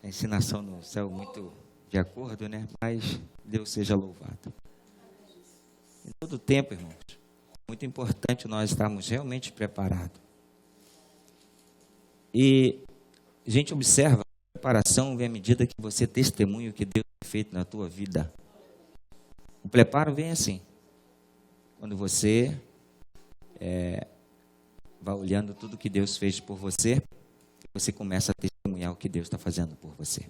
A ensinação no céu muito de acordo, né? Mas Deus seja louvado. Em todo tempo, irmãos, muito importante nós estarmos realmente preparados. E a gente observa a preparação vem à medida que você testemunha o que Deus tem feito na tua vida. O preparo vem assim. Quando você vai olhando tudo que Deus fez por você, você começa a testemunhar o que Deus está fazendo por você.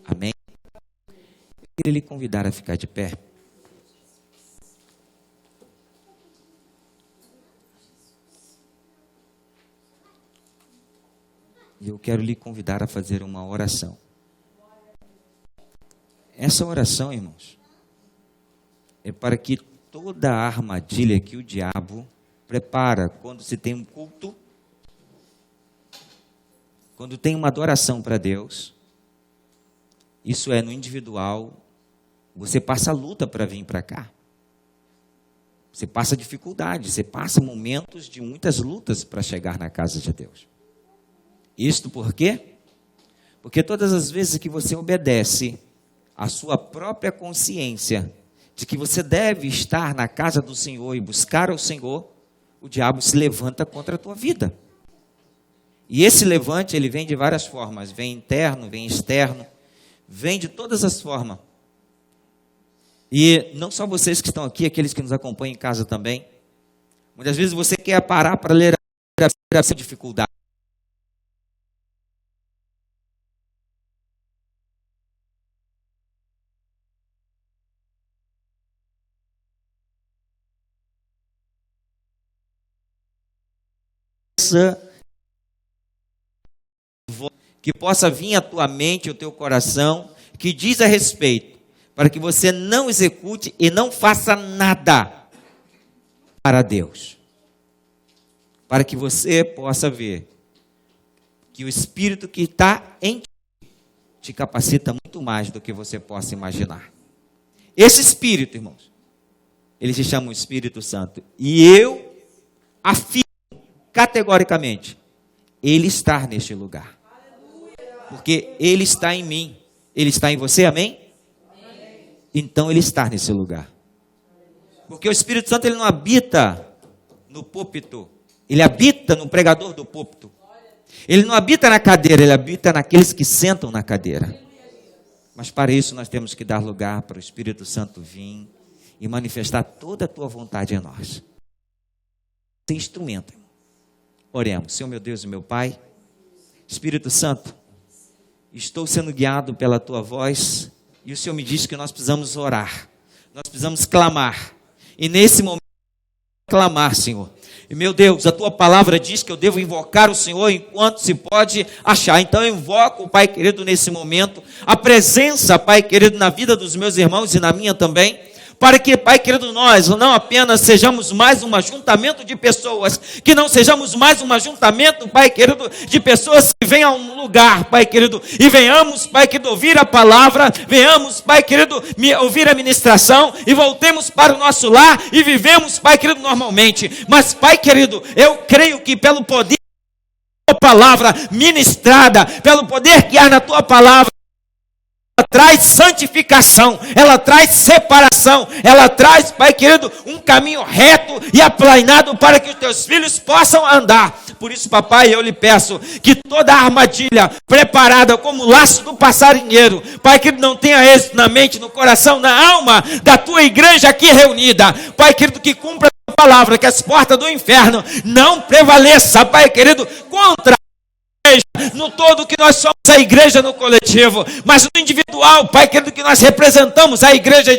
Amém? Eu queria lhe convidar a ficar de pé. E eu quero lhe convidar a fazer uma oração. Essa oração, irmãos, é para que toda a armadilha que o diabo prepara quando se tem um culto, quando tem uma adoração para Deus, isso é no individual, você passa luta para vir para cá. Você passa dificuldade, você passa momentos de muitas lutas para chegar na casa de Deus. Isto por quê? Porque todas as vezes que você obedece à sua própria consciência de que você deve estar na casa do Senhor e buscar ao Senhor, o diabo se levanta contra a tua vida. E esse levante, ele vem de várias formas. Vem interno, vem externo, vem de todas as formas. E não só vocês que estão aqui, aqueles que nos acompanham em casa também. Muitas vezes você quer parar para ler a sua dificuldade. Que possa vir à tua mente, ao teu coração, que diz a respeito, para que você não execute e não faça nada para Deus. Para que você possa ver que o Espírito que está em ti te capacita muito mais do que você possa imaginar. Esse Espírito, irmãos, ele se chama o Espírito Santo. E eu afirmo categoricamente, ele está neste lugar. Porque ele está em mim. Ele está em você, amém? Então ele está nesse lugar. Porque o Espírito Santo ele não habita no púlpito. Ele habita no pregador do púlpito. Ele não habita na cadeira, ele habita naqueles que sentam na cadeira. Mas para isso nós temos que dar lugar para o Espírito Santo vir e manifestar toda a tua vontade em nós. Ser instrumento. Oremos. Senhor meu Deus e meu Pai, Espírito Santo, estou sendo guiado pela tua voz e o Senhor me diz que nós precisamos orar, nós precisamos clamar. E nesse momento, clamar, Senhor. E meu Deus, a tua palavra diz que eu devo invocar o Senhor enquanto se pode achar. Então eu invoco, Pai querido, nesse momento, a presença, Pai querido, na vida dos meus irmãos e na minha também. Para que, Pai querido, nós não apenas sejamos mais um ajuntamento de pessoas, que não sejamos mais um ajuntamento, Pai querido, de pessoas que venham a um lugar, Pai querido, e venhamos, Pai querido, ouvir a palavra, venhamos, Pai querido, ouvir a ministração, e voltemos para o nosso lar, e vivemos, Pai querido, normalmente. Mas, Pai querido, eu creio que pelo poder da tua palavra ministrada, pelo poder que há na tua palavra, ela traz santificação, ela traz separação, ela traz, Pai querido, um caminho reto e aplanado para que os teus filhos possam andar. Por isso, papai, eu lhe peço que toda a armadilha preparada como o laço do passarinheiro, Pai querido, não tenha êxito na mente, no coração, na alma da tua igreja aqui reunida. Pai querido, que cumpra a tua palavra, que as portas do inferno não prevaleçam, Pai querido, contra no todo que nós somos a igreja no coletivo, mas no individual, Pai querido, que nós representamos a igreja.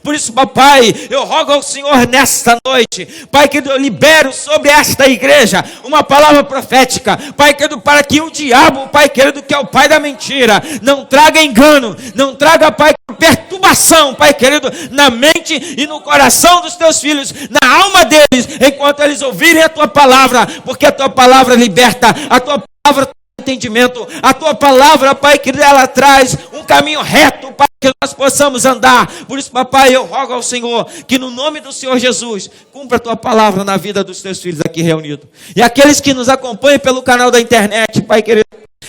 Por isso, papai, eu rogo ao Senhor nesta noite, Pai querido, eu libero sobre esta igreja uma palavra profética, Pai querido, para que o diabo, Pai querido, que é o pai da mentira, não traga engano, não traga, Pai, perturbação, Pai querido, na mente e no coração dos teus filhos, na alma deles, enquanto eles ouvirem a tua palavra, porque a tua palavra liberta, a tua palavra entendimento, a tua palavra, Pai querido, ela traz um caminho reto para que nós possamos andar. Por isso, papai, eu rogo ao Senhor que no nome do Senhor Jesus cumpra a tua palavra na vida dos teus filhos aqui reunidos. E aqueles que nos acompanham pelo canal da internet, Pai querido,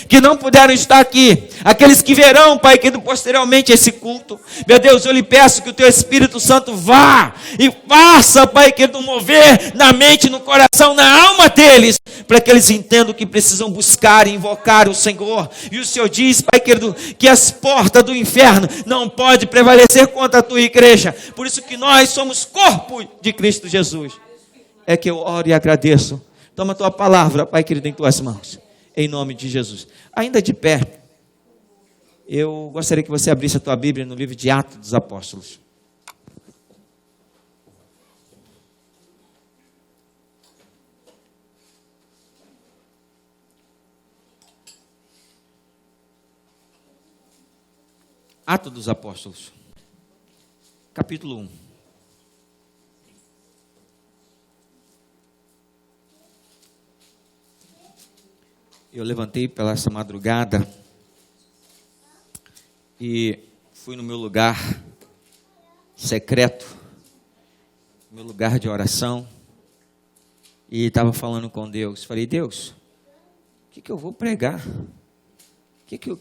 que não puderam estar aqui, aqueles que verão, Pai querido, posteriormente esse culto. Meu Deus, eu lhe peço que o Teu Espírito Santo vá e faça, Pai querido, mover na mente, no coração, na alma deles, para que eles entendam que precisam buscar e invocar o Senhor. E o Senhor diz, Pai querido, que as portas do inferno não podem prevalecer contra a Tua igreja. Por isso que nós somos corpo de Cristo Jesus. É que eu oro e agradeço. Toma a Tua palavra, Pai querido, em Tuas mãos. Em nome de Jesus. Ainda de pé, eu gostaria que você abrisse a tua Bíblia no livro de Atos dos Apóstolos. Atos dos Apóstolos, capítulo 1. Eu levantei pela essa madrugada e fui no meu lugar secreto, meu lugar de oração, e estava falando com Deus. Falei, Deus, o que eu vou pregar? O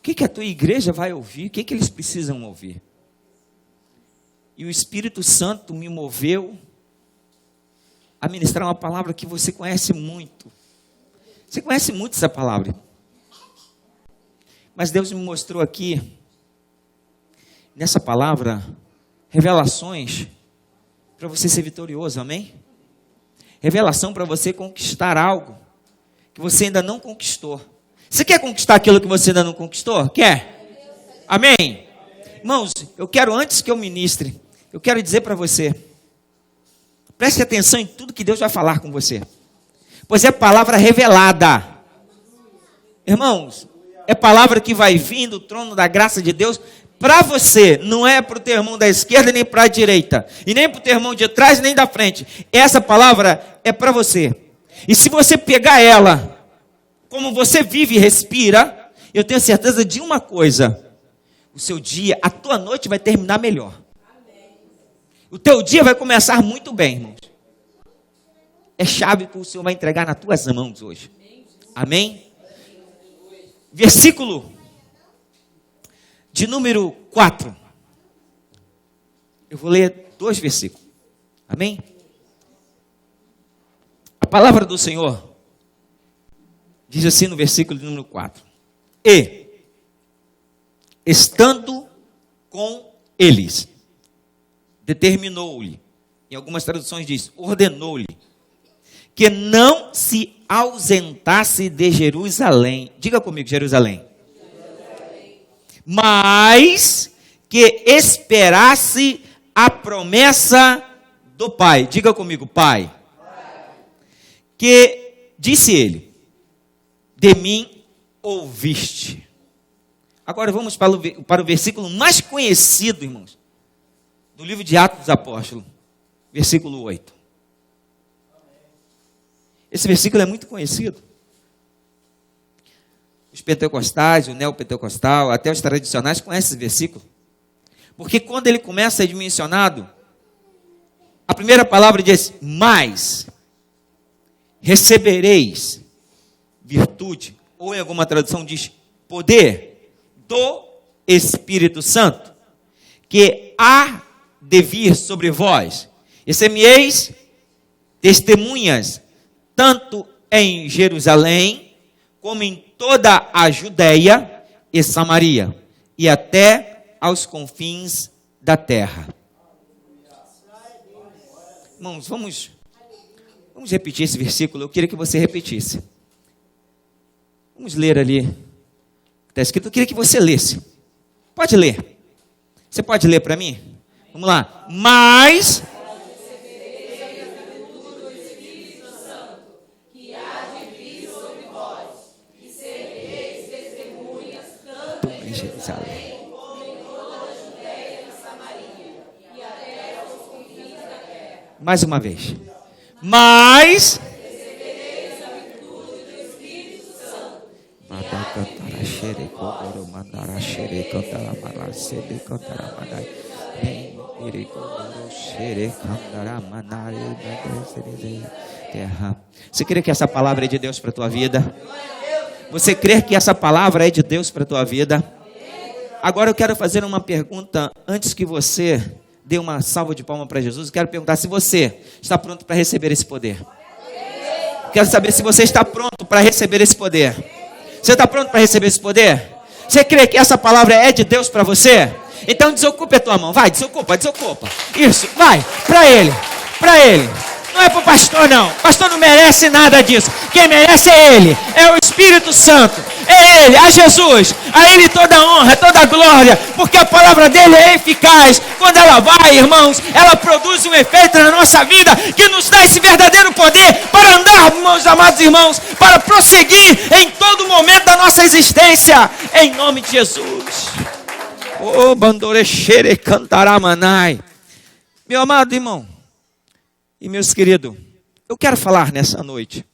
que a tua igreja vai ouvir? O que eles precisam ouvir? E o Espírito Santo me moveu a ministrar uma palavra que você conhece muito. Você conhece muito essa palavra. Mas Deus me mostrou aqui, nessa palavra, revelações para você ser vitorioso, amém? Revelação para você conquistar algo que você ainda não conquistou. Você quer conquistar aquilo que você ainda não conquistou? Quer? Amém? Irmãos, eu quero, antes que eu ministre, eu quero dizer para você, preste atenção em tudo que Deus vai falar com você. Pois é palavra revelada. Irmãos, é palavra que vai vir do trono da graça de Deus para você. Não é para o teu irmão da esquerda, nem para a direita. E nem para o teu irmão de trás, nem da frente. Essa palavra é para você. E se você pegar ela, como você vive e respira, eu tenho certeza de uma coisa. O seu dia, a tua noite vai terminar melhor. O teu dia vai começar muito bem, irmãos. É chave que o Senhor vai entregar nas tuas mãos hoje. Amém? Versículo de número 4. Eu vou ler 2 versículos. Amém? A palavra do Senhor diz assim no versículo de número 4. E, estando com eles, determinou-lhe, em algumas traduções diz, ordenou-lhe, que não se ausentasse de Jerusalém. Diga comigo, Jerusalém. Mas que esperasse a promessa do Pai. Diga comigo, Pai. Que disse ele, de mim ouviste. Agora vamos para o versículo mais conhecido, irmãos, do livro de Atos dos Apóstolos, versículo 8. Esse versículo é muito conhecido. Os pentecostais, o neopentecostal, até os tradicionais conhecem esse versículo. Porque quando ele começa a ser mencionado, a primeira palavra diz, mas recebereis virtude, ou em alguma tradução diz, poder do Espírito Santo, que há de vir sobre vós. E semeis testemunhas, tanto em Jerusalém, como em toda a Judeia e Samaria, e até aos confins da terra. Irmãos, vamos repetir esse versículo. Eu queria que você repetisse. Vamos ler ali. Está escrito, eu queria que você lesse. Pode ler. Você pode ler para mim? Vamos lá. Mas Jerusalém. Mais uma vez. Mas você queria que essa palavra é de Deus para a tua vida? Você crê que essa palavra é de Deus para a tua vida? Agora eu quero fazer uma pergunta antes que você dê uma salva de palmas para Jesus. Eu quero perguntar se você está pronto para receber esse poder. Quero saber se você está pronto para receber esse poder. Você está pronto para receber esse poder? Você crê que essa palavra é de Deus para você? Então desocupe a tua mão, vai, desocupa. Isso, vai, para ele. Não é para o pastor não, o pastor não merece nada disso. Quem merece é ele, é o Espírito Santo. É ele, a Jesus, a ele toda a honra, toda a glória, porque a palavra dele é eficaz. Quando ela vai, irmãos, ela produz um efeito na nossa vida, que nos dá esse verdadeiro poder para andar, meus amados irmãos, para prosseguir em todo momento da nossa existência, em nome de Jesus. Oh, bandorechere cantaramanai. Meu amado irmão e meus queridos, eu quero falar nessa noite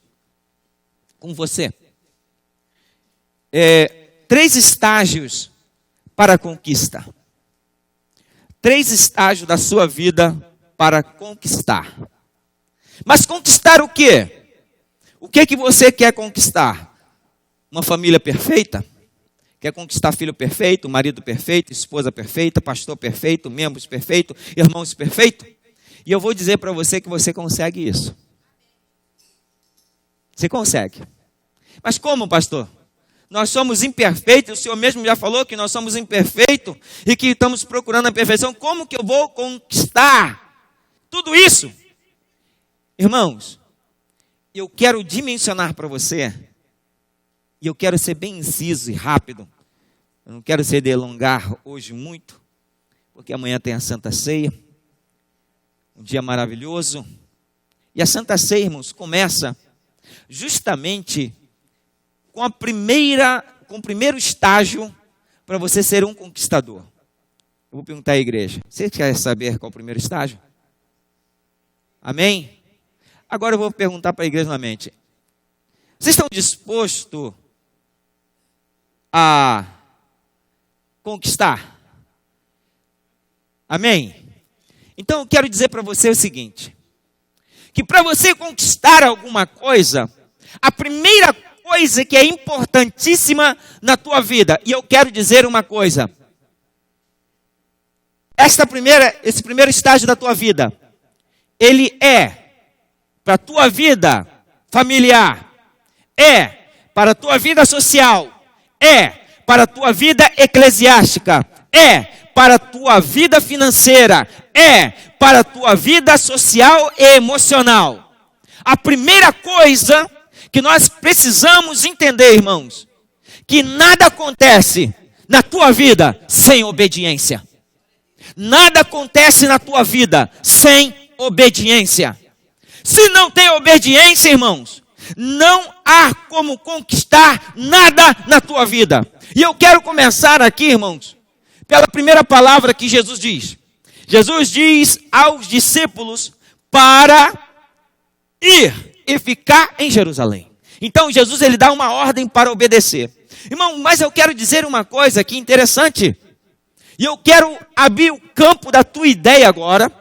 com você. 3 estágios para a conquista. 3 estágios da sua vida para conquistar. Mas conquistar o quê? O que você quer conquistar? Uma família perfeita? Quer conquistar filho perfeito, marido perfeito, esposa perfeita, pastor perfeito, membros perfeitos, irmãos perfeitos? E eu vou dizer para você que você consegue isso. Você consegue. Mas como, pastor? Nós somos imperfeitos, o Senhor mesmo já falou que nós somos imperfeitos e que estamos procurando a perfeição. Como que eu vou conquistar tudo isso? Irmãos, eu quero dimensionar para você, e eu quero ser bem inciso e rápido. Eu não quero se delongar hoje muito, porque amanhã tem a Santa Ceia, um dia maravilhoso. E a Santa Ceia, irmãos, começa justamente com o primeiro estágio para você ser um conquistador. Eu vou perguntar à igreja, você quer saber qual é o primeiro estágio? Amém? Agora eu vou perguntar para a igreja novamente. Vocês estão dispostos a conquistar? Amém? Então eu quero dizer para você o seguinte, que para você conquistar alguma coisa, a primeira coisa que é importantíssima na tua vida, e eu quero dizer uma coisa, esse primeiro estágio da tua vida, ele é para a tua vida familiar, é para a tua vida social, é para a tua vida eclesiástica, é para a tua vida financeira, é para a tua vida social e emocional. A primeira coisa que nós precisamos entender, irmãos, que nada acontece na tua vida sem obediência. Nada acontece na tua vida sem obediência. Se não tem obediência, irmãos, não há como conquistar nada na tua vida. E eu quero começar aqui, irmãos, pela primeira palavra que Jesus diz. Jesus diz aos discípulos para ir e ficar em Jerusalém. Então Jesus ele dá uma ordem para obedecer. Irmão, mas eu quero dizer uma coisa aqui interessante. E eu quero abrir o campo da tua ideia agora.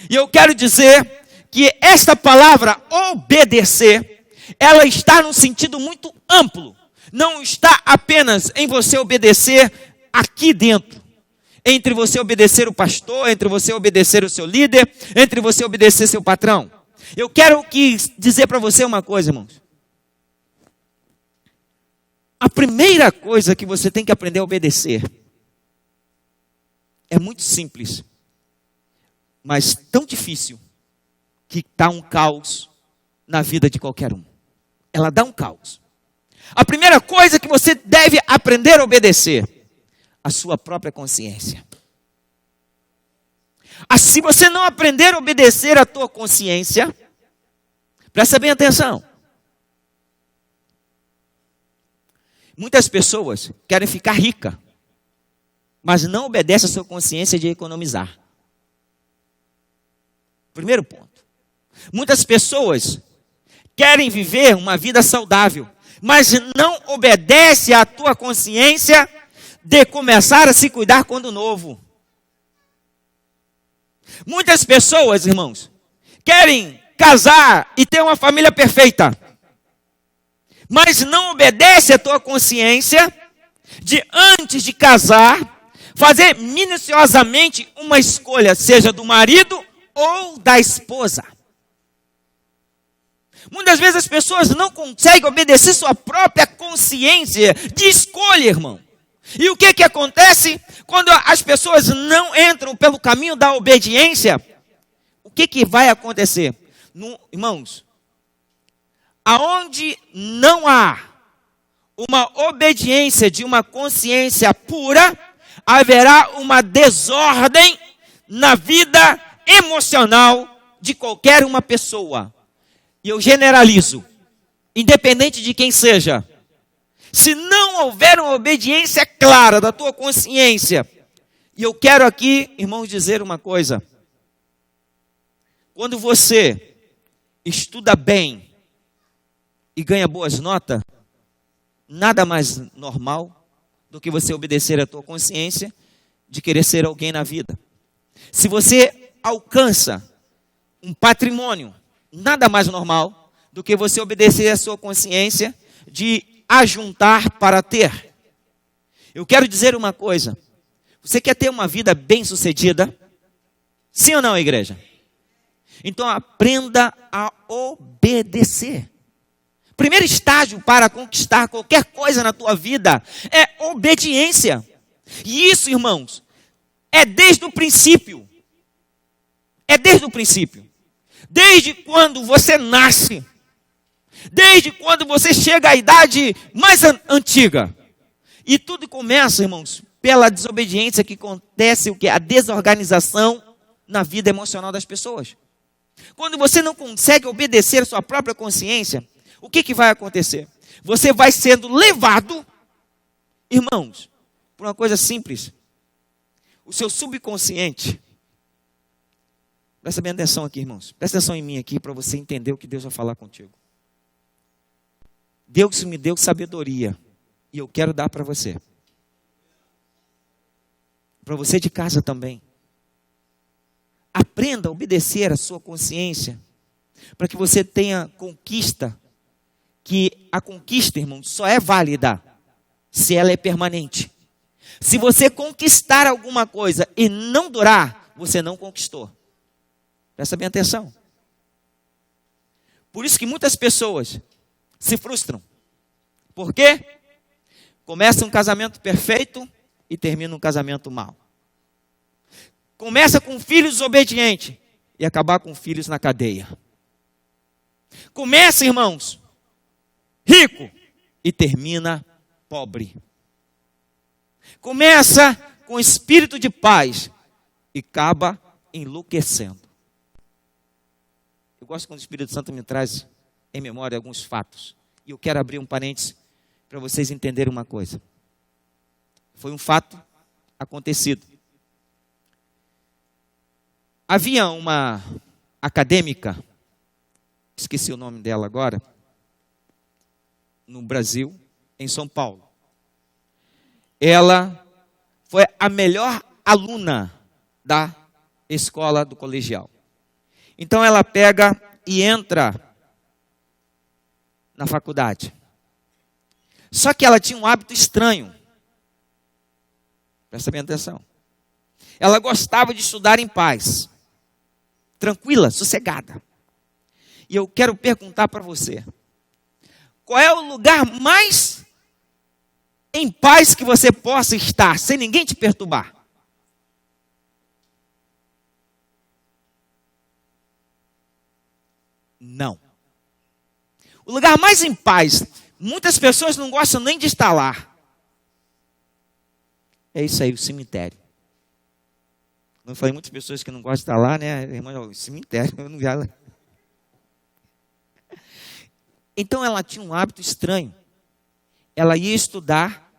E eu quero dizer que esta palavra obedecer, ela está num sentido muito amplo. Não está apenas em você obedecer aqui dentro. Entre você obedecer o pastor, entre você obedecer o seu líder, entre você obedecer seu patrão. Eu quero dizer para você uma coisa, irmãos. A primeira coisa que você tem que aprender a obedecer é muito simples, mas tão difícil que dá um caos na vida de qualquer um. Ela dá um caos. A primeira coisa que você deve aprender a obedecer, a sua própria consciência. Se você não aprender a obedecer a tua consciência, presta bem atenção. Muitas pessoas querem ficar ricas, mas não obedecem a sua consciência de economizar. Primeiro ponto. Muitas pessoas querem viver uma vida saudável, mas não obedecem à tua consciência de começar a se cuidar quando novo. Muitas pessoas, irmãos, querem casar e ter uma família perfeita, mas não obedece à tua consciência de antes de casar, fazer minuciosamente uma escolha, seja do marido ou da esposa. Muitas vezes as pessoas não conseguem obedecer sua própria consciência de escolha, irmão. E o que acontece quando as pessoas não entram pelo caminho da obediência? O que vai acontecer? Irmãos, aonde não há uma obediência de uma consciência pura, haverá uma desordem na vida emocional de qualquer uma pessoa. E eu generalizo, independente de quem seja. Se não houver uma obediência clara da tua consciência, e eu quero aqui, irmãos, dizer uma coisa. Quando você estuda bem e ganha boas notas, nada mais normal do que você obedecer à tua consciência de querer ser alguém na vida. Se você alcança um patrimônio, nada mais normal do que você obedecer à sua consciência de ajuntar para ter. Eu quero dizer uma coisa. Você quer ter uma vida bem-sucedida? Sim ou não, igreja? Então aprenda a obedecer. Primeiro estágio para conquistar qualquer coisa na tua vida é obediência. E isso, irmãos, é desde o princípio. É desde o princípio. Desde quando você nasce. Desde quando você chega à idade mais antiga. E tudo começa, irmãos, pela desobediência que acontece, o que? A desorganização na vida emocional das pessoas. Quando você não consegue obedecer a sua própria consciência, o que vai acontecer? Você vai sendo levado, irmãos, por uma coisa simples. O seu subconsciente. Presta bem atenção aqui, irmãos. Presta atenção em mim aqui para você entender o que Deus vai falar contigo. Deus me deu sabedoria e eu quero dar para você. Para você de casa também. Aprenda a obedecer a sua consciência para que você tenha conquista. Que a conquista, irmão, só é válida se ela é permanente. Se você conquistar alguma coisa e não durar, você não conquistou. Presta bem atenção. Por isso que muitas pessoas se frustram. Por quê? Começa um casamento perfeito e termina um casamento mau. Começa com filhos obedientes e acabar com filhos na cadeia. Começa, irmãos, rico e termina pobre. Começa com espírito de paz e acaba enlouquecendo. Eu gosto quando o Espírito Santo me traz em memória alguns fatos. E eu quero abrir um parênteses para vocês entenderem uma coisa. Foi um fato acontecido. Havia uma acadêmica, esqueci o nome dela agora, no Brasil, em São Paulo. Ela foi a melhor aluna da escola do colegial. Então ela pega e entra na faculdade. Só que ela tinha um hábito estranho. Presta bem atenção. Ela gostava de estudar em paz. Tranquila, sossegada. E eu quero perguntar para você. Qual é o lugar mais em paz que você possa estar, sem ninguém te perturbar? Não. O lugar mais em paz, muitas pessoas não gostam nem de estar lá. É isso aí, o cemitério. Eu falei muitas pessoas que não gostam de estar lá, né? Irmão, o cemitério, eu não vi ela. Então ela tinha um hábito estranho. Ela ia estudar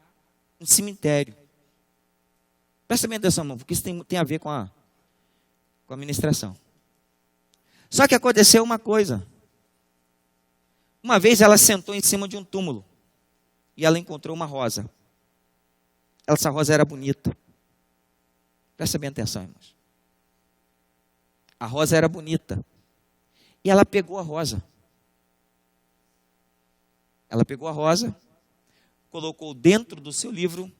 no cemitério. Presta bem atenção, irmão, porque isso tem a ver com a administração. Só que aconteceu uma coisa. Uma vez ela sentou em cima de um túmulo e ela encontrou uma rosa. Essa rosa era bonita. Presta bem atenção, irmãos. A rosa era bonita. E ela pegou a rosa. Ela pegou a rosa, colocou dentro do seu livro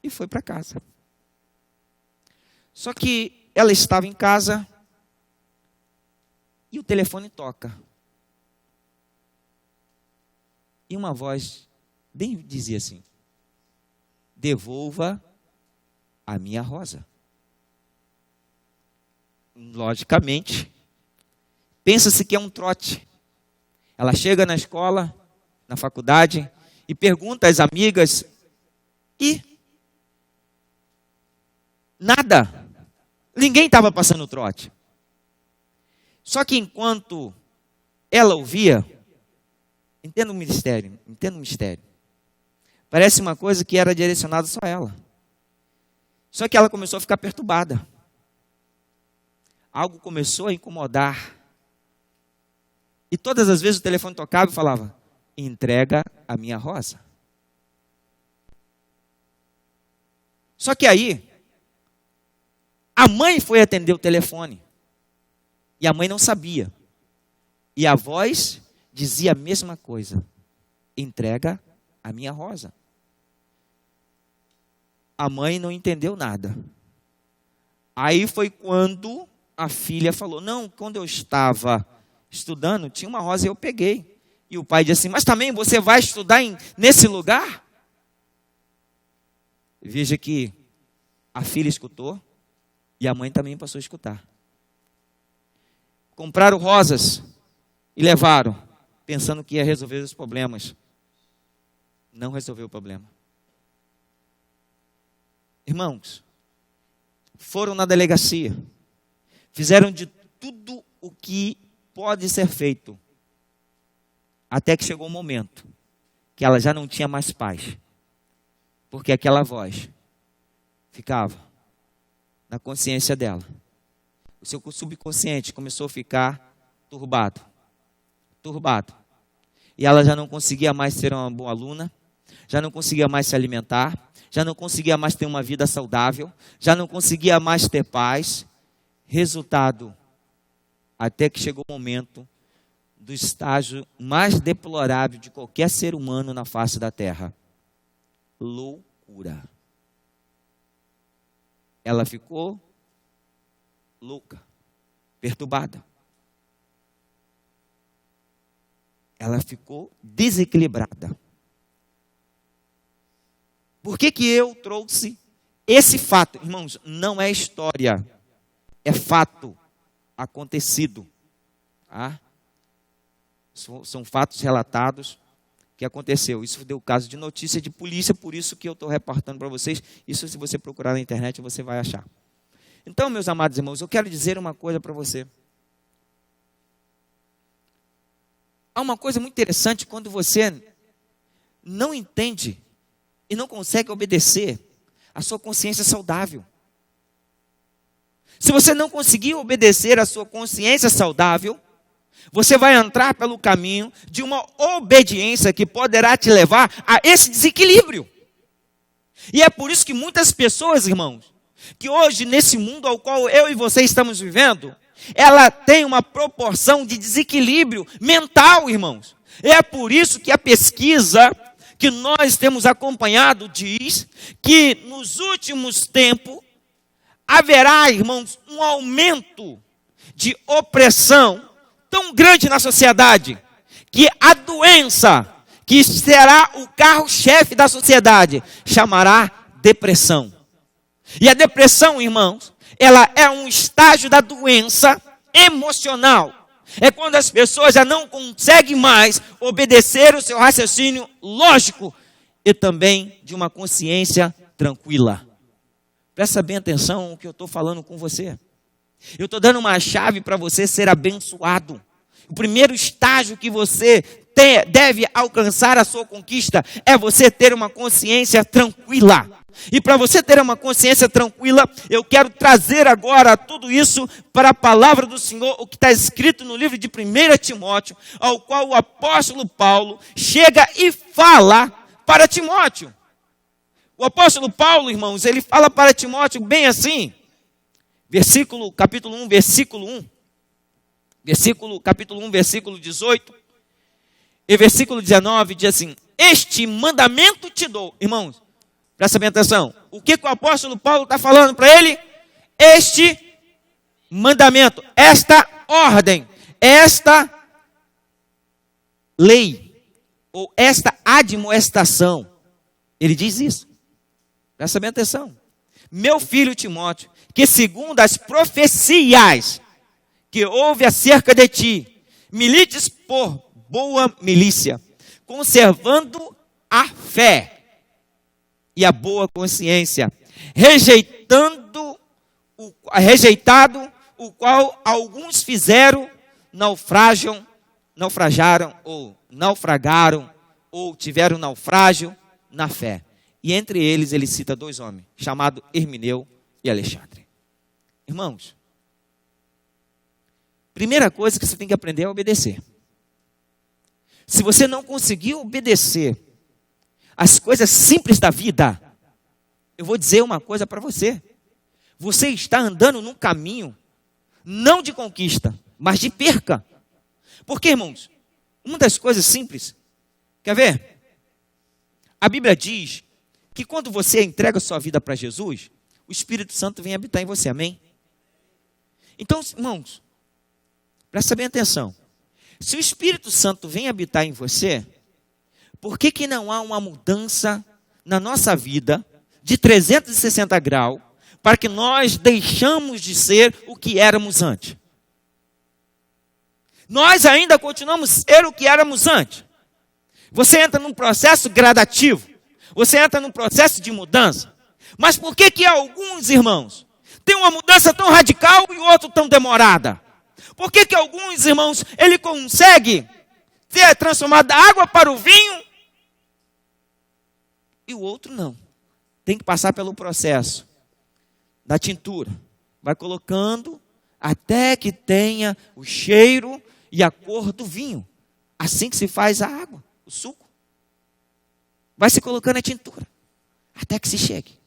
e foi para casa. Só que ela estava em casa e o telefone toca. E uma voz bem dizia assim: devolva a minha rosa. Logicamente, pensa-se que é um trote. Ela chega na escola, na faculdade, e pergunta às amigas, e nada. Ninguém estava passando trote. Só que enquanto ela ouvia, entenda o mistério. Parece uma coisa que era direcionada só a ela. Só que ela começou a ficar perturbada. Algo começou a incomodar. E todas as vezes o telefone tocava e falava: entrega a minha rosa. Só que aí, a mãe foi atender o telefone. E a mãe não sabia. E a voz dizia a mesma coisa: entrega a minha rosa. A mãe não entendeu nada. Aí foi quando a filha falou: não, quando eu estava estudando, tinha uma rosa e eu peguei. E o pai disse assim: mas também você vai estudar nesse lugar? Veja que a filha escutou e a mãe também passou a escutar. Compraram rosas e levaram, pensando que ia resolver os problemas. Não resolveu o problema. Irmãos, foram na delegacia, fizeram de tudo o que pode ser feito, até que chegou um momento que ela já não tinha mais paz, porque aquela voz ficava na consciência dela. O seu subconsciente começou a ficar turbado. E ela já não conseguia mais ser uma boa aluna, já não conseguia mais se alimentar, já não conseguia mais ter uma vida saudável, já não conseguia mais ter paz. Resultado, até que chegou o momento do estágio mais deplorável de qualquer ser humano na face da terra: loucura. Ela ficou louca, perturbada. Ela ficou desequilibrada. Por que eu trouxe esse fato? Irmãos, não é história, é fato acontecido. Tá? São fatos relatados que aconteceu. Isso deu caso de notícia de polícia, por isso que eu estou reportando para vocês. Isso, se você procurar na internet, você vai achar. Então, meus amados irmãos, eu quero dizer uma coisa para você. Há uma coisa muito interessante quando você não entende e não consegue obedecer a sua consciência saudável. Se você não conseguir obedecer a sua consciência saudável, você vai entrar pelo caminho de uma obediência que poderá te levar a esse desequilíbrio. E é por isso que muitas pessoas, irmãos, que hoje nesse mundo ao qual eu e você estamos vivendo, ela tem uma proporção de desequilíbrio mental, irmãos. É por isso que a pesquisa que nós temos acompanhado diz que nos últimos tempos haverá, irmãos, um aumento de opressão tão grande na sociedade, que a doença que será o carro-chefe da sociedade chamará depressão. E a depressão, irmãos, ela é um estágio da doença emocional. É quando as pessoas já não conseguem mais obedecer o seu raciocínio lógico e também de uma consciência tranquila. Presta bem atenção no que eu estou falando com você. Eu estou dando uma chave para você ser abençoado. O primeiro estágio que você deve alcançar a sua conquista é você ter uma consciência tranquila. E para você ter uma consciência tranquila, eu quero trazer agora tudo isso para a palavra do Senhor, o que está escrito no livro de 1 Timóteo, ao qual o apóstolo Paulo chega e fala para Timóteo. O apóstolo Paulo, irmãos, ele fala para Timóteo bem assim, capítulo 1, versículo 18, E versículo 19 diz assim: este mandamento te dou. Irmãos, presta bem atenção. O que o apóstolo Paulo está falando para ele? Este mandamento, esta ordem, esta lei, ou esta admoestação. Ele diz isso. Presta bem atenção. Meu filho Timóteo, que segundo as profecias que houve acerca de ti, milites por boa milícia, conservando a fé e a boa consciência, rejeitado o qual alguns fizeram, naufragaram, ou tiveram naufrágio na fé. E entre eles ele cita 2 homens, chamados Hermineu e Alexandre. Irmãos, primeira coisa que você tem que aprender é obedecer. Se você não conseguir obedecer as coisas simples da vida, eu vou dizer uma coisa para você. Você está andando num caminho, não de conquista, mas de perca. Porque, irmãos, uma das coisas simples, quer ver? A Bíblia diz que quando você entrega a sua vida para Jesus, o Espírito Santo vem habitar em você, amém? Então, irmãos, presta bem atenção. Se o Espírito Santo vem habitar em você, por que não há uma mudança na nossa vida de 360 graus para que nós deixamos de ser o que éramos antes? Nós ainda continuamos a ser o que éramos antes. Você entra num processo gradativo, você entra num processo de mudança. Mas por que alguns irmãos têm uma mudança tão radical e o outro tão demorada? Por que alguns irmãos, ele consegue ter transformado da água para o vinho e o outro não? Tem que passar pelo processo da tintura. Vai colocando até que tenha o cheiro e a cor do vinho. Assim que se faz a água, o suco. Vai se colocando a tintura até que se chegue.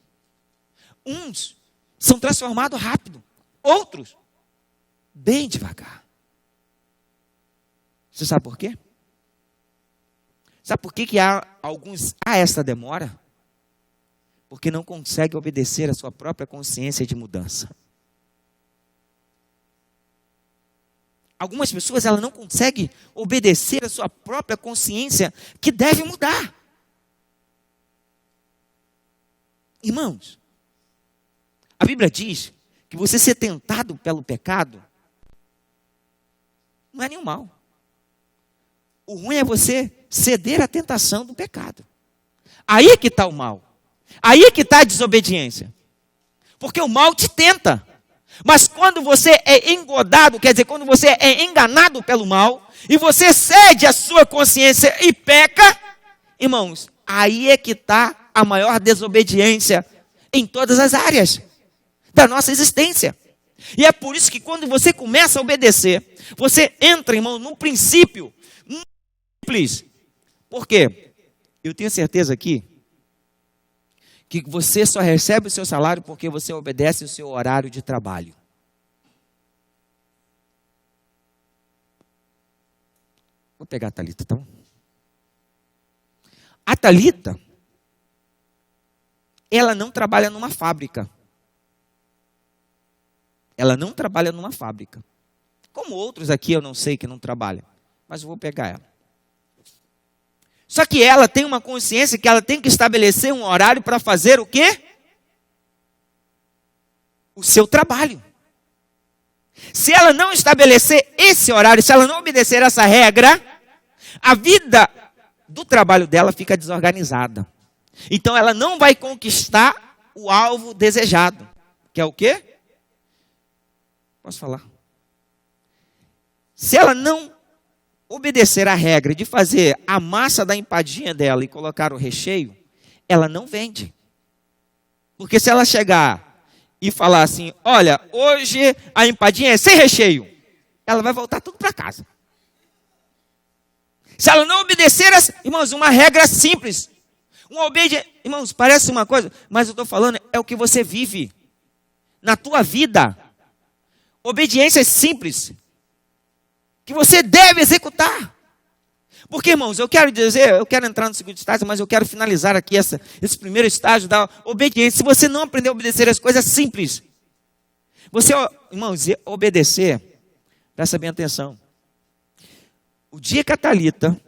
Uns são transformados rápido, outros bem devagar. Você sabe por quê? Sabe por que há essa demora? Porque não consegue obedecer à sua própria consciência de mudança. Algumas pessoas elas não conseguem obedecer à sua própria consciência que deve mudar. Irmãos, a Bíblia diz que você ser tentado pelo pecado não é nenhum mal. O ruim é você ceder à tentação do pecado. Aí é que está o mal. Aí é que está a desobediência. Porque o mal te tenta. Mas quando você é engodado, quer dizer, quando você é enganado pelo mal, e você cede à sua consciência e peca, irmãos, aí é que está a maior desobediência em todas as áreas da nossa existência. E é por isso que quando você começa a obedecer, você entra, irmão, num princípio simples. Por quê? Eu tenho certeza aqui que você só recebe o seu salário porque você obedece o seu horário de trabalho. Vou pegar a Thalita, tá bom? A Thalita, ela não trabalha numa fábrica. Ela não trabalha numa fábrica. Como outros aqui eu não sei que não trabalham. Mas eu vou pegar ela. Só que ela tem uma consciência que ela tem que estabelecer um horário para fazer o quê? O seu trabalho. Se ela não estabelecer esse horário, se ela não obedecer essa regra, a vida do trabalho dela fica desorganizada. Então ela não vai conquistar o alvo desejado. Que é o quê? Posso falar? Se ela não obedecer a regra de fazer a massa da empadinha dela e colocar o recheio, ela não vende. Porque se ela chegar e falar assim, olha, hoje a empadinha é sem recheio, ela vai voltar tudo para casa. Se ela não obedecer, irmãos, uma regra simples, irmãos, parece uma coisa, mas eu estou falando, é o que você vive na tua vida. Obediência simples que você deve executar. Porque, irmãos, eu quero entrar no segundo estágio, mas eu quero finalizar aqui esse primeiro estágio da obediência. Se você não aprender a obedecer as coisas simples, irmãos, obedecer, presta bem atenção. O dia que a Thalita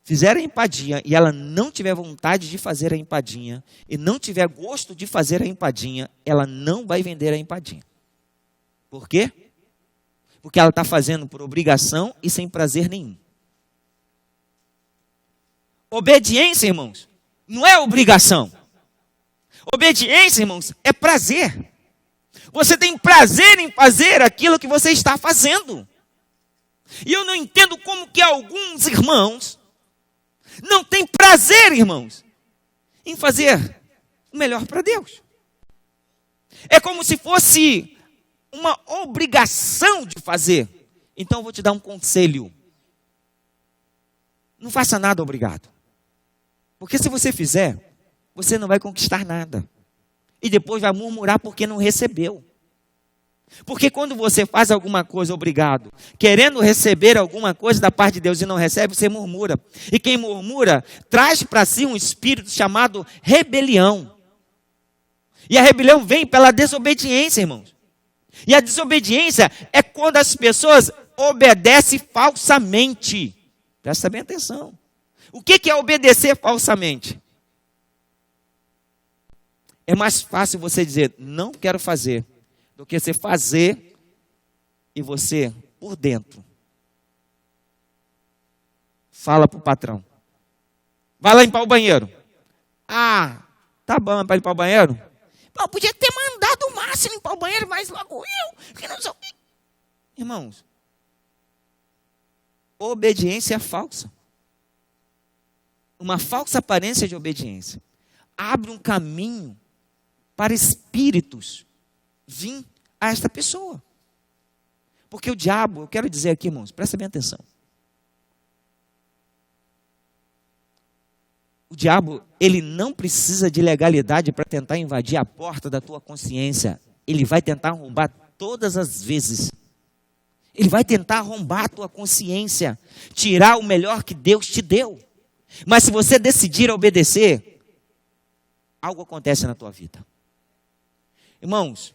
fizer a empadinha e ela não tiver vontade de fazer a empadinha e não tiver gosto de fazer a empadinha, ela não vai vender a empadinha. Por quê? Porque ela está fazendo por obrigação e sem prazer nenhum. Obediência, irmãos, não é obrigação. Obediência, irmãos, é prazer. Você tem prazer em fazer aquilo que você está fazendo. E eu não entendo como que alguns irmãos não têm prazer, irmãos, em fazer o melhor para Deus. É como se fosse uma obrigação de fazer. Então eu vou te dar um conselho. Não faça nada obrigado. Porque se você fizer, você não vai conquistar nada. E depois vai murmurar porque não recebeu. Porque quando você faz alguma coisa obrigado, querendo receber alguma coisa da parte de Deus e não recebe, você murmura. E quem murmura, traz para si um espírito chamado rebelião. E a rebelião vem pela desobediência, irmãos. E a desobediência é quando as pessoas obedecem falsamente. Presta bem atenção. O que é obedecer falsamente? É mais fácil você dizer, não quero fazer, do que você fazer e você, por dentro, fala para o patrão. Vai lá limpar o banheiro. Ah, tá bom, é para limpar o banheiro? Não, podia ter mandado o Márcio limpar o banheiro, mas logo eu, que não sou... Irmãos, obediência falsa. Uma falsa aparência de obediência abre um caminho para espíritos vir a esta pessoa. Porque o diabo, eu quero dizer aqui, irmãos, presta bem atenção. O diabo, ele não precisa de legalidade para tentar invadir a porta da tua consciência. Ele vai tentar arrombar todas as vezes. Ele vai tentar arrombar a tua consciência, tirar o melhor que Deus te deu. Mas se você decidir obedecer, algo acontece na tua vida. Irmãos,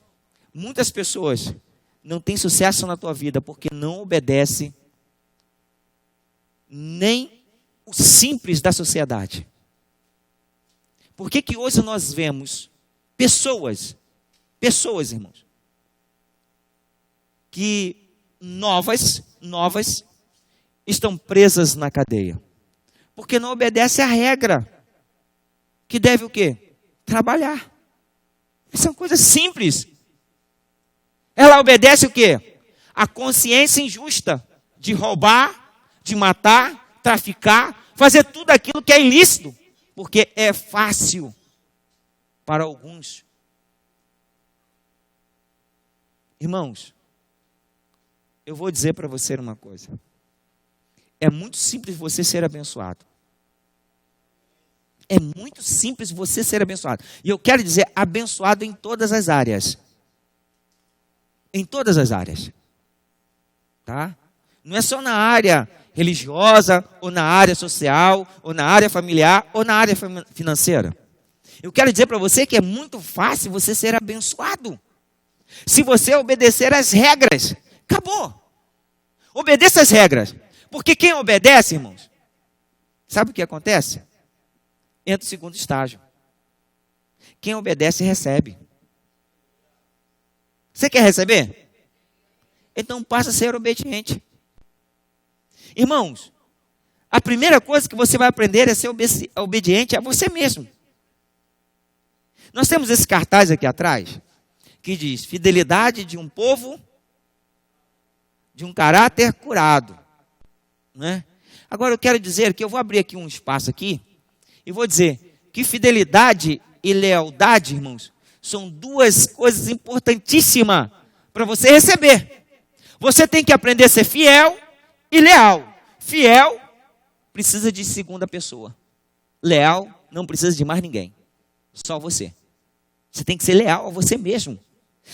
muitas pessoas não têm sucesso na tua vida porque não obedecem nem o simples da sociedade. Por que hoje nós vemos pessoas, irmãos, que novas, estão presas na cadeia? Porque não obedece à regra, que deve o quê? Trabalhar. São coisas simples. Ela obedece o quê? A consciência injusta de roubar, de matar, traficar, fazer tudo aquilo que é ilícito, porque é fácil para alguns. Irmãos, eu vou dizer para você uma coisa. É muito simples você ser abençoado. É muito simples você ser abençoado. E eu quero dizer, abençoado em todas as áreas. Em todas as áreas. Tá? Não é só na área religiosa, ou na área social, ou na área familiar, ou na área financeira. Eu quero dizer para você que é muito fácil você ser abençoado. Se você obedecer às regras. Acabou. Obedeça às regras. Porque quem obedece, irmãos, sabe o que acontece? Entra o segundo estágio. Quem obedece, recebe. Você quer receber? Então passa a ser obediente. Irmãos, a primeira coisa que você vai aprender é ser obediente a você mesmo. Nós temos esse cartaz aqui atrás, que diz, fidelidade de um povo, de um caráter curado. Né? Agora eu quero dizer que eu vou abrir aqui um espaço aqui, e vou dizer que fidelidade e lealdade, irmãos, são duas coisas importantíssimas para você receber. Você tem que aprender a ser fiel e leal. Fiel precisa de segunda pessoa. Leal não precisa de mais ninguém. Só você. Você tem que ser leal a você mesmo.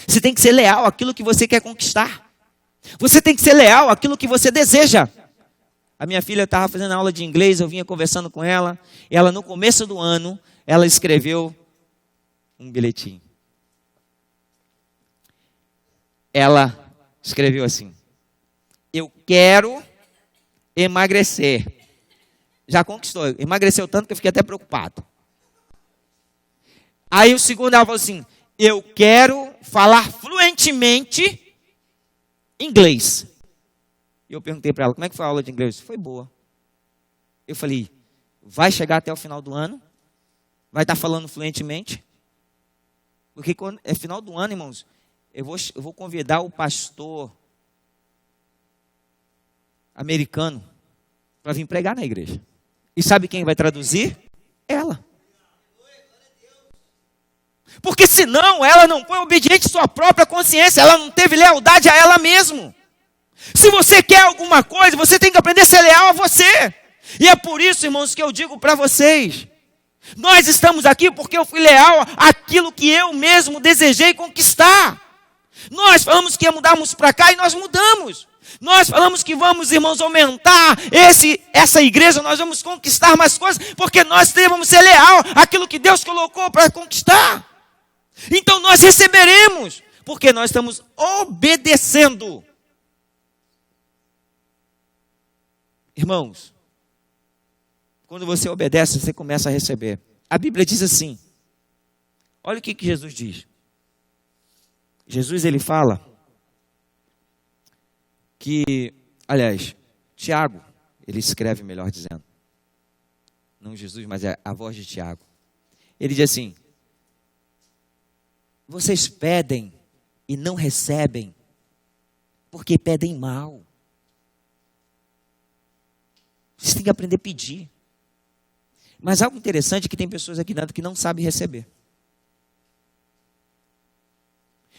Você tem que ser leal àquilo que você quer conquistar. Você tem que ser leal àquilo que você deseja. A minha filha estava fazendo aula de inglês, eu vinha conversando com ela, e ela no começo do ano, ela escreveu um bilhetinho. Ela escreveu assim: eu quero emagrecer. Já conquistou, emagreceu tanto que eu fiquei até preocupado. Aí o segundo ela falou assim: eu quero falar fluentemente inglês. E eu perguntei para ela: como é que foi a aula de inglês? Foi boa. Eu falei: vai chegar até o final do ano? Vai estar falando fluentemente? Porque quando é final do ano, irmãos, eu vou convidar o pastor americano para vir pregar na igreja. E sabe quem vai traduzir? Ela. Porque senão ela não foi obediente à sua própria consciência, ela não teve lealdade a ela mesma. Se você quer alguma coisa, você tem que aprender a ser leal a você. E é por isso, irmãos, que eu digo para vocês: nós estamos aqui porque eu fui leal àquilo que eu mesmo desejei conquistar. Nós falamos que ia mudarmos para cá e nós mudamos. Nós falamos que vamos, irmãos, aumentar essa igreja, nós vamos conquistar mais coisas, porque nós devemos ser leal àquilo que Deus colocou para conquistar. Então nós receberemos, porque nós estamos obedecendo. Irmãos, quando você obedece, você começa a receber. A Bíblia diz assim, olha o que Jesus diz. Jesus, ele fala que, aliás, Tiago, ele escreve, melhor dizendo, não Jesus, mas é a voz de Tiago. Ele diz assim: vocês pedem e não recebem, porque pedem mal. Vocês têm que aprender a pedir. Mas algo interessante é que tem pessoas aqui dentro que não sabem receber.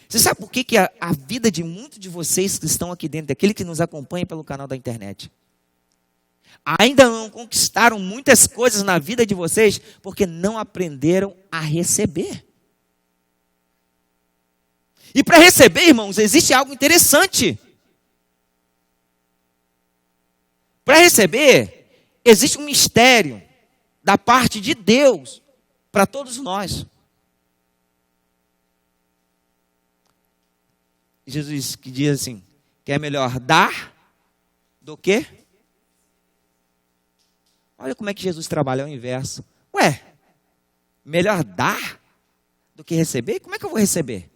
Você sabe por que a vida de muitos de vocês que estão aqui dentro, daquele que nos acompanha pelo canal da internet, ainda não conquistaram muitas coisas na vida de vocês, porque não aprenderam a receber. E para receber, irmãos, existe algo interessante. Para receber, existe um mistério da parte de Deus para todos nós. Jesus que diz assim, que é melhor dar do que? Olha como é que Jesus trabalha ao inverso. Ué, melhor dar do que receber? Como é que eu vou receber?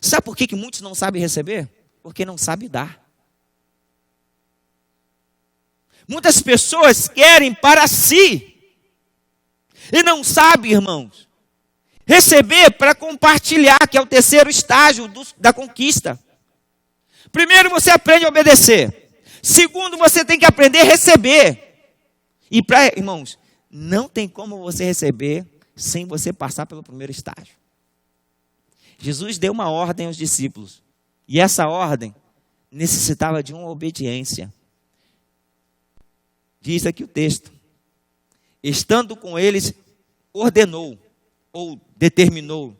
Sabe por que muitos não sabem receber? Porque não sabem dar. Muitas pessoas querem para si e não sabem, irmãos, receber para compartilhar, que é o terceiro estágio da conquista. Primeiro, você aprende a obedecer. Segundo, você tem que aprender a receber. E irmãos, não tem como você receber sem você passar pelo primeiro estágio. Jesus deu uma ordem aos discípulos. E essa ordem necessitava de uma obediência. Diz aqui o texto: estando com eles, ordenou, ou determinou,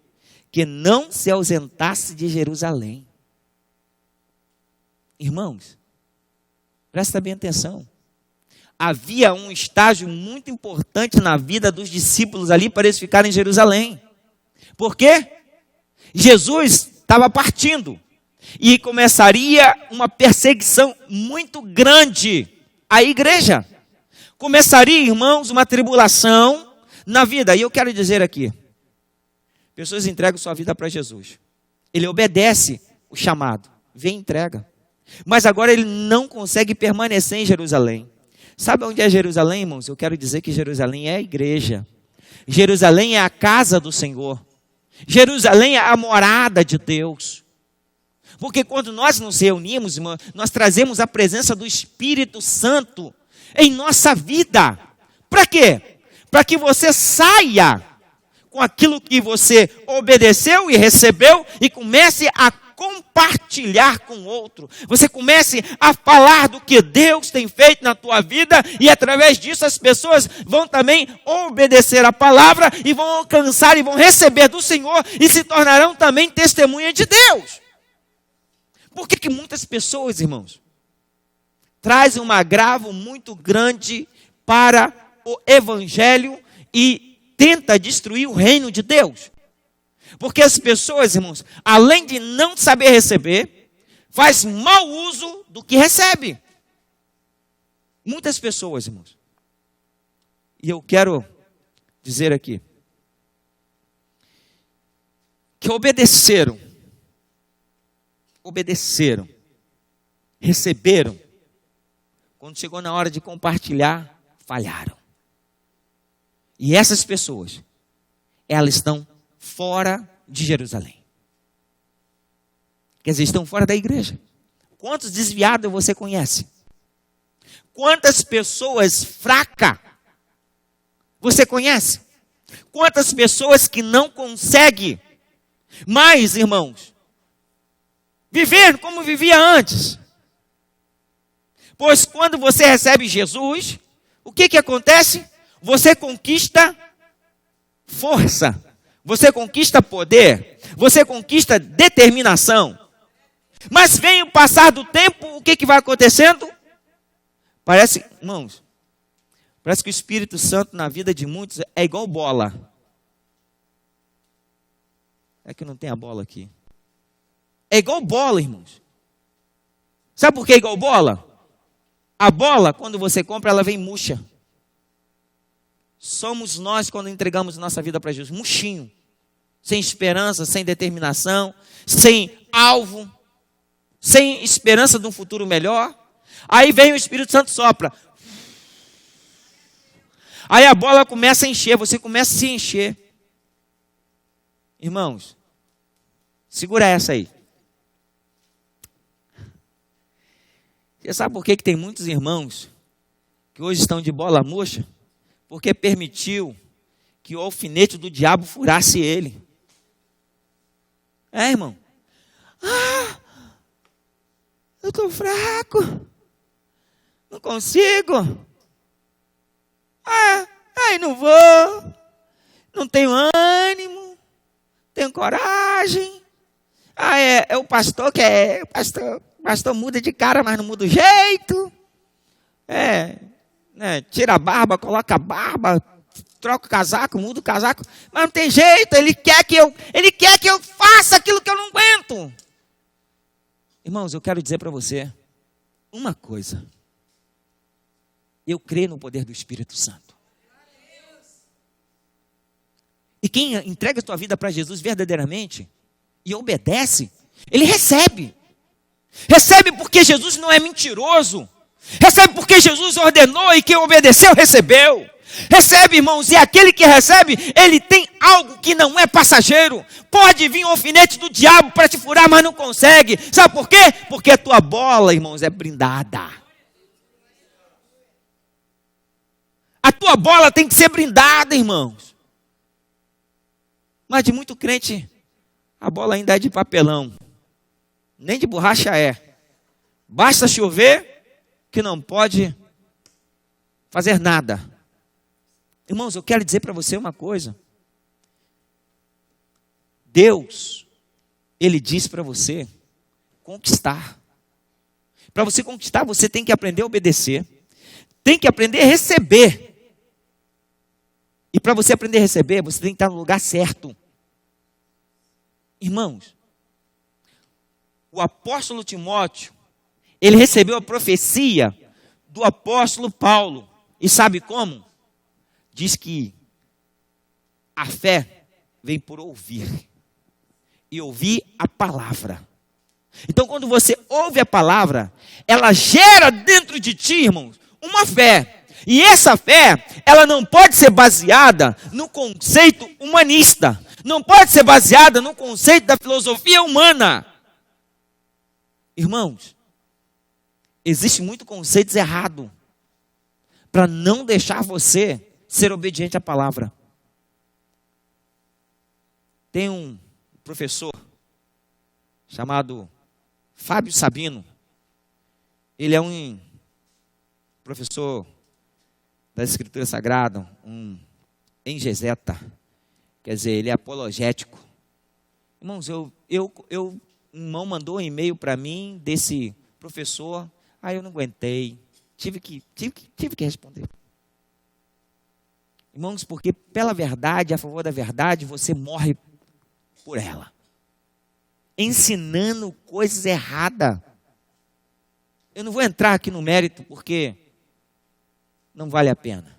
que não se ausentasse de Jerusalém. Irmãos, presta bem atenção. Havia um estágio muito importante na vida dos discípulos ali para eles ficarem em Jerusalém. Por quê? Jesus estava partindo e começaria uma perseguição muito grande à igreja. Começaria, irmãos, uma tribulação na vida. E eu quero dizer aqui, pessoas entregam sua vida para Jesus. Ele obedece o chamado, vem e entrega. Mas agora ele não consegue permanecer em Jerusalém. Sabe onde é Jerusalém, irmãos? Eu quero dizer que Jerusalém é a igreja. Jerusalém é a casa do Senhor. Jerusalém é a morada de Deus. Porque quando nós nos reunimos, irmão, nós trazemos a presença do Espírito Santo em nossa vida. Para quê? Para que você saia com aquilo que você obedeceu e recebeu e comece a compartilhar com o outro. Você comece a falar do que Deus tem feito na tua vida e através disso as pessoas vão também obedecer a palavra e vão alcançar e vão receber do Senhor e se tornarão também testemunha de Deus. Por que muitas pessoas, irmãos, traz um agravo muito grande para o evangelho e tenta destruir o reino de Deus. Porque as pessoas, irmãos, além de não saber receber, faz mau uso do que recebe. Muitas pessoas, irmãos. E eu quero dizer aqui que obedeceram, receberam, quando chegou na hora de compartilhar, falharam. E essas pessoas, elas estão fora de Jerusalém. Quer dizer, estão fora da igreja. Quantos desviados você conhece? Quantas pessoas fracas você conhece? Quantas pessoas que não conseguem mais, irmãos, viver como vivia antes? Pois quando você recebe Jesus, o que acontece? Você conquista força, você conquista poder, você conquista determinação. Mas vem o passar do tempo, o que vai acontecendo? Parece, irmãos, parece que o Espírito Santo na vida de muitos é igual bola. É que não tem a bola aqui. É igual bola, irmãos. Sabe por que é igual bola? A bola, quando você compra, ela vem murcha. Somos nós quando entregamos nossa vida para Jesus, murchinho. Sem esperança, sem determinação, sem alvo, sem esperança de um futuro melhor. Aí vem o Espírito Santo, sopra. Aí a bola começa a encher, você começa a se encher. Irmãos, segura essa aí. Você sabe por que tem muitos irmãos que hoje estão de bola murcha? Porque permitiu que o alfinete do diabo furasse ele. É, irmão? Eu estou fraco. Não consigo. Não vou. Não tenho ânimo. Tenho coragem. É o pastor que é. O pastor muda de cara, mas não muda o jeito. Tira a barba, coloca a barba, troca o casaco, muda o casaco. Mas não tem jeito, ele quer que eu faça aquilo que eu não aguento. Irmãos, eu quero dizer para você uma coisa. Eu creio no poder do Espírito Santo. E quem entrega a sua vida para Jesus verdadeiramente e obedece, ele recebe. Recebe porque Jesus não é mentiroso. Recebe porque Jesus ordenou e quem obedeceu, recebeu. Recebe, irmãos, e aquele que recebe, ele tem algo que não é passageiro. Pode vir um alfinete do diabo para te furar, mas não consegue. Sabe por quê? Porque a tua bola, irmãos, é blindada. A tua bola tem que ser blindada, irmãos. Mas de muito crente, a bola ainda é de papelão. Nem de borracha é. Basta chover que não pode fazer nada. Irmãos, eu quero dizer para você uma coisa. Deus, Ele diz para você conquistar. Para você conquistar, você tem que aprender a obedecer. Tem que aprender a receber. E para você aprender a receber, você tem que estar no lugar certo. Irmãos, o apóstolo Timóteo, ele recebeu a profecia do apóstolo Paulo. E sabe como? Diz que a fé vem por ouvir. E ouvir a palavra. Então, quando você ouve a palavra, ela gera dentro de ti, irmãos, uma fé. E essa fé, ela não pode ser baseada no conceito humanista. Não pode ser baseada no conceito da filosofia humana. Irmãos, existe muito conceitos errados para não deixar você ser obediente à palavra. Tem um professor chamado Fábio Sabino. Ele é um professor da Escritura Sagrada, um exegeta. Quer dizer, ele é apologético. Irmãos, um irmão mandou um e-mail para mim desse professor. Aí eu não aguentei, tive que responder. Irmãos, porque pela verdade, a favor da verdade, você morre por ela. Ensinando coisas erradas. Eu não vou entrar aqui no mérito, porque não vale a pena.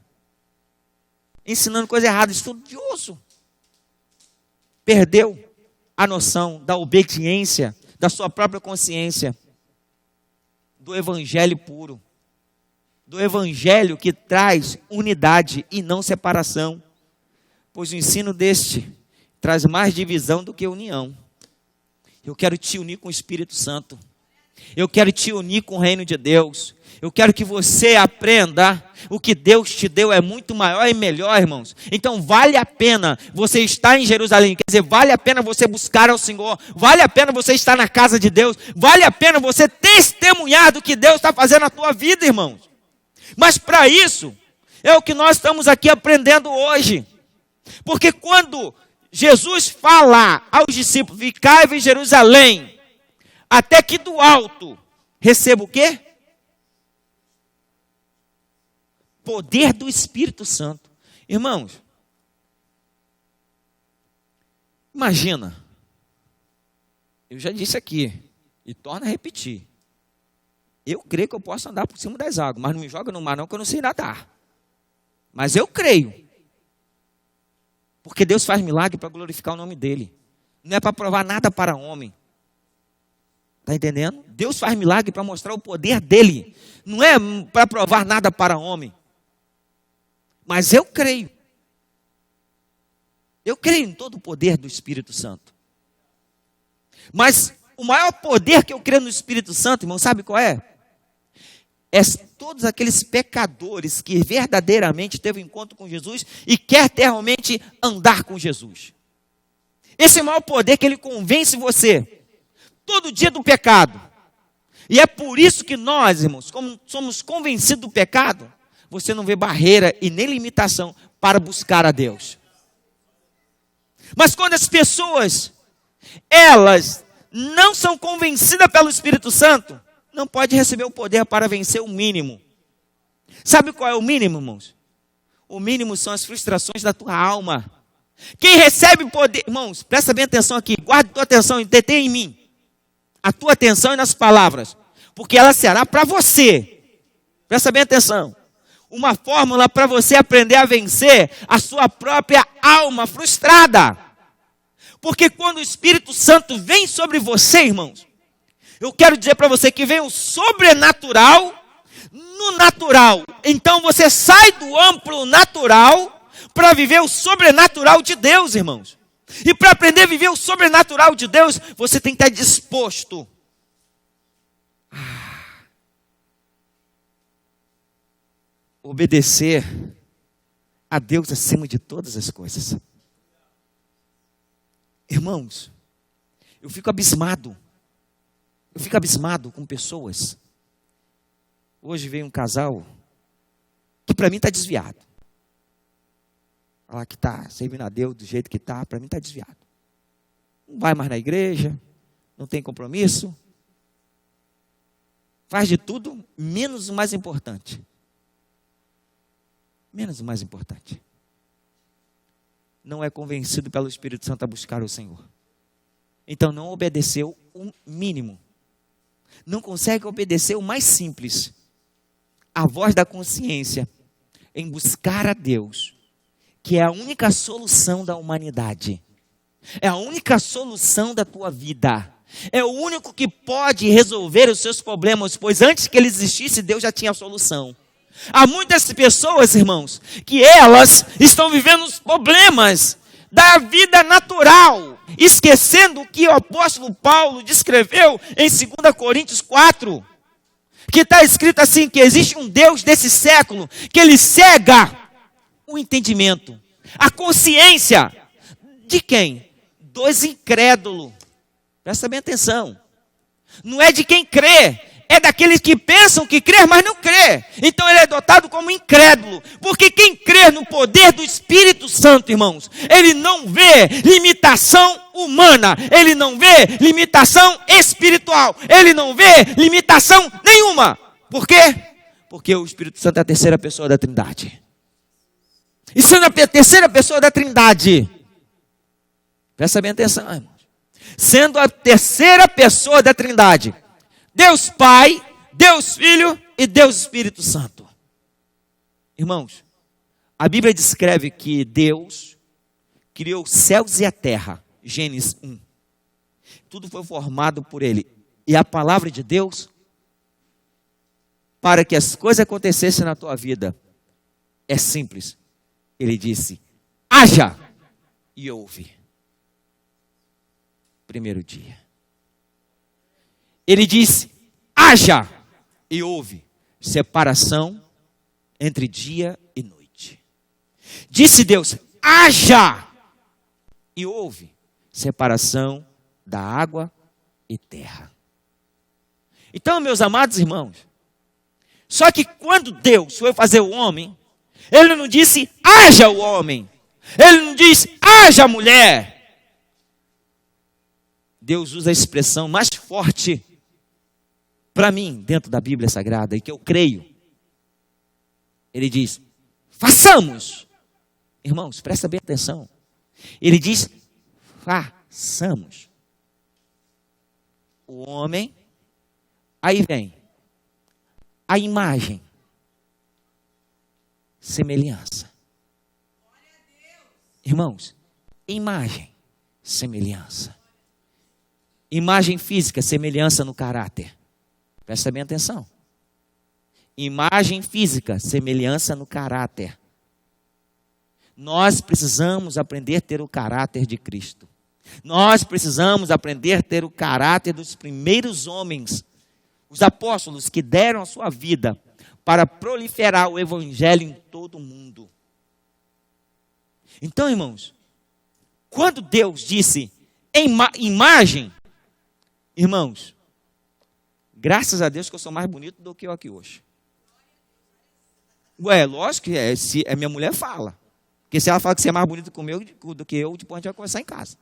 Ensinando coisa errada, estudioso. Perdeu a noção da obediência, da sua própria consciência, do evangelho puro. Do evangelho que traz unidade e não separação. Pois o ensino deste traz mais divisão do que união. Eu quero te unir com o Espírito Santo. Eu quero te unir com o reino de Deus. Eu quero que você aprenda o que Deus te deu é muito maior e melhor, irmãos. Então vale a pena você estar em Jerusalém. Quer dizer, vale a pena você buscar ao Senhor. Vale a pena você estar na casa de Deus. Vale a pena você testemunhar do que Deus está fazendo na tua vida, irmãos. Mas para isso, é o que nós estamos aqui aprendendo hoje. Porque quando Jesus fala aos discípulos, ficai em Jerusalém, até que do alto receba o quê? Poder do Espírito Santo. Irmãos, imagina, eu já disse aqui, e torno a repetir, eu creio que eu posso andar por cima das águas, mas não me joga no mar não, que eu não sei nadar. Mas eu creio, porque Deus faz milagre para glorificar o nome dEle, não é para provar nada para homem. Está entendendo? Deus faz milagre para mostrar o poder dEle, não é para provar nada para homem. Mas eu creio em todo o poder do Espírito Santo. Mas o maior poder que eu creio no Espírito Santo, irmão, sabe qual é? É todos aqueles pecadores que verdadeiramente teve um encontro com Jesus e quer ter realmente andar com Jesus. Esse é o maior poder que ele convence você, todo dia do pecado. E é por isso que nós, irmãos, como somos convencidos do pecado, você não vê barreira e nem limitação para buscar a Deus. Mas quando as pessoas, elas não são convencidas pelo Espírito Santo, não pode receber o poder para vencer o mínimo. Sabe qual é o mínimo, irmãos? O mínimo são as frustrações da tua alma. Quem recebe poder, irmãos, presta bem atenção aqui, guarda a tua atenção e detém em mim. A tua atenção e nas palavras, porque ela será para você. Presta bem atenção. Uma fórmula para você aprender a vencer a sua própria alma frustrada. Porque quando o Espírito Santo vem sobre você, irmãos, eu quero dizer para você que vem o sobrenatural no natural. Então você sai do amplo natural para viver o sobrenatural de Deus, irmãos. E para aprender a viver o sobrenatural de Deus, você tem que estar disposto a obedecer a Deus acima de todas as coisas. Irmãos, eu fico abismado com pessoas. Hoje veio um casal que para mim está desviado. Falar que está servindo a Deus do jeito que está, para mim está desviado. Não vai mais na igreja, não tem compromisso. Faz de tudo, menos o mais importante. Menos o mais importante. Não é convencido pelo Espírito Santo a buscar o Senhor. Então não obedeceu o mínimo. Não consegue obedecer o mais simples. A voz da consciência em buscar a Deus, que é a única solução da humanidade. É a única solução da tua vida. É o único que pode resolver os seus problemas, pois antes que ele existisse, Deus já tinha a solução. Há muitas pessoas, irmãos, que elas estão vivendo os problemas da vida natural, esquecendo o que o apóstolo Paulo descreveu em 2 Coríntios 4, que está escrito assim, que existe um Deus desse século, que ele cega o entendimento, a consciência de quem? Dos incrédulos. Presta bem atenção. Não é de quem crê, é daqueles que pensam que crê, mas não crê. Então ele é dotado como incrédulo. Porque quem crê no poder do Espírito Santo, irmãos, ele não vê limitação humana, ele não vê limitação espiritual, ele não vê limitação nenhuma. Por quê? Porque o Espírito Santo é a terceira pessoa da Trindade. E sendo a terceira pessoa da Trindade, presta bem atenção, irmãos. Sendo a terceira pessoa da Trindade, Deus Pai, Deus Filho e Deus Espírito Santo. Irmãos, a Bíblia descreve que Deus criou os céus e a terra. Gênesis 1. Tudo foi formado por Ele. E a palavra de Deus, para que as coisas acontecessem na tua vida, é simples. Ele disse, haja, e houve. Primeiro dia. Ele disse, haja, e houve separação entre dia e noite. Disse Deus, haja, e houve separação da água e terra. Então, meus amados irmãos, só que quando Deus foi fazer o homem, Ele não disse, haja o homem. Ele não disse, haja a mulher. Deus usa a expressão mais forte para mim, dentro da Bíblia Sagrada, e que eu creio. Ele diz, façamos. Irmãos, presta bem atenção. Ele diz, façamos. O homem, aí vem a imagem, semelhança. Irmãos, imagem, semelhança. Imagem física, semelhança no caráter. Presta bem atenção. Imagem física, semelhança no caráter. Nós precisamos aprender a ter o caráter de Cristo. Nós precisamos aprender a ter o caráter dos primeiros homens, os apóstolos que deram a sua vida para proliferar o evangelho em todo o mundo. Então, irmãos, quando Deus disse imagem, irmãos, graças a Deus que eu sou mais bonito do que eu aqui hoje. Ué, lógico que é, se a minha mulher fala. Porque se ela fala que você é mais bonito do que eu, depois a gente vai conversar em casa.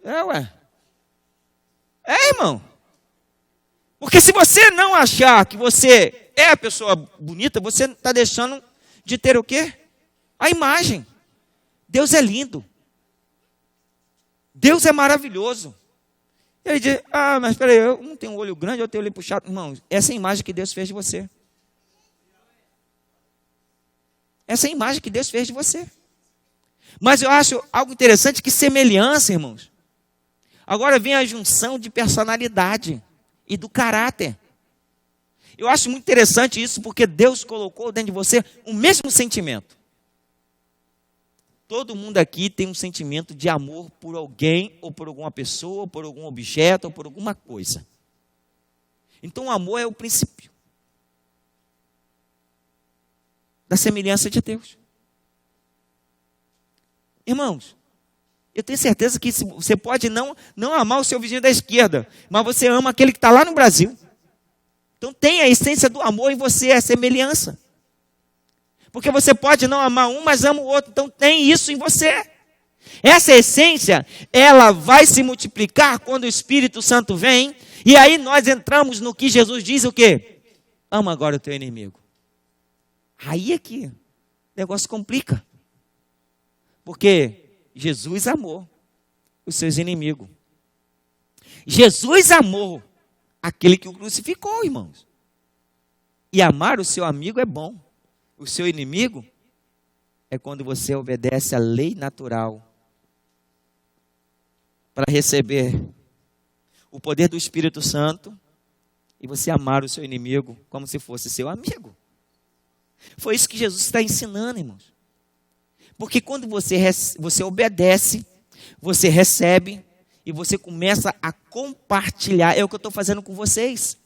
Ué. Irmão. Porque se você não achar que você é a pessoa bonita, você está deixando de ter o quê? A imagem. Deus é lindo. Deus é maravilhoso. Ele diz, mas espera aí, eu não tenho um olho grande, eu tenho um olho puxado. Irmão, essa é a imagem que Deus fez de você. Essa é a imagem que Deus fez de você. Mas eu acho algo interessante que semelhança, irmãos. Agora vem a junção de personalidade e do caráter. Eu acho muito interessante isso, porque Deus colocou dentro de você o mesmo sentimento. Todo mundo aqui tem um sentimento de amor por alguém, ou por alguma pessoa, ou por algum objeto, ou por alguma coisa. Então o amor é o princípio da semelhança de Deus. Irmãos, eu tenho certeza que você pode não amar o seu vizinho da esquerda, mas você ama aquele que está lá no Brasil. Então tem a essência do amor em você, a semelhança. Porque você pode não amar um, mas ama o outro. Então tem isso em você. Essa essência, ela vai se multiplicar quando o Espírito Santo vem. E aí nós entramos no que Jesus diz o quê? Ama agora o teu inimigo. Aí é que o negócio complica. Porque Jesus amou os seus inimigos. Jesus amou aquele que o crucificou, irmãos. E amar o seu amigo é bom. O seu inimigo é quando você obedece à lei natural para receber o poder do Espírito Santo e você amar o seu inimigo como se fosse seu amigo. Foi isso que Jesus está ensinando, irmãos. Porque quando você obedece, você recebe e você começa a compartilhar. É o que eu estou fazendo com vocês.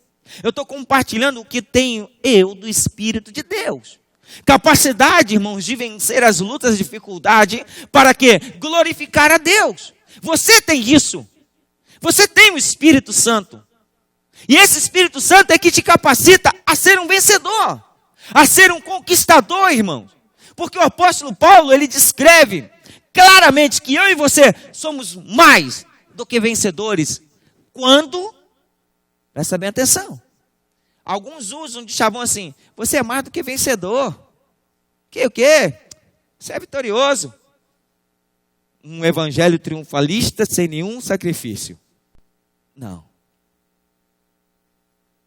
Eu estou compartilhando o que tenho eu do Espírito de Deus. Capacidade, irmãos, de vencer as lutas e dificuldades. Para quê? Glorificar a Deus. Você tem isso. Você tem o Espírito Santo. E esse Espírito Santo é que te capacita a ser um vencedor. A ser um conquistador, irmãos. Porque o apóstolo Paulo, ele descreve claramente que eu e você somos mais do que vencedores. Quando Presta bem atenção. Alguns usam de chavão assim: você é mais do que vencedor. O quê? Você é vitorioso. Um evangelho triunfalista sem nenhum sacrifício. Não.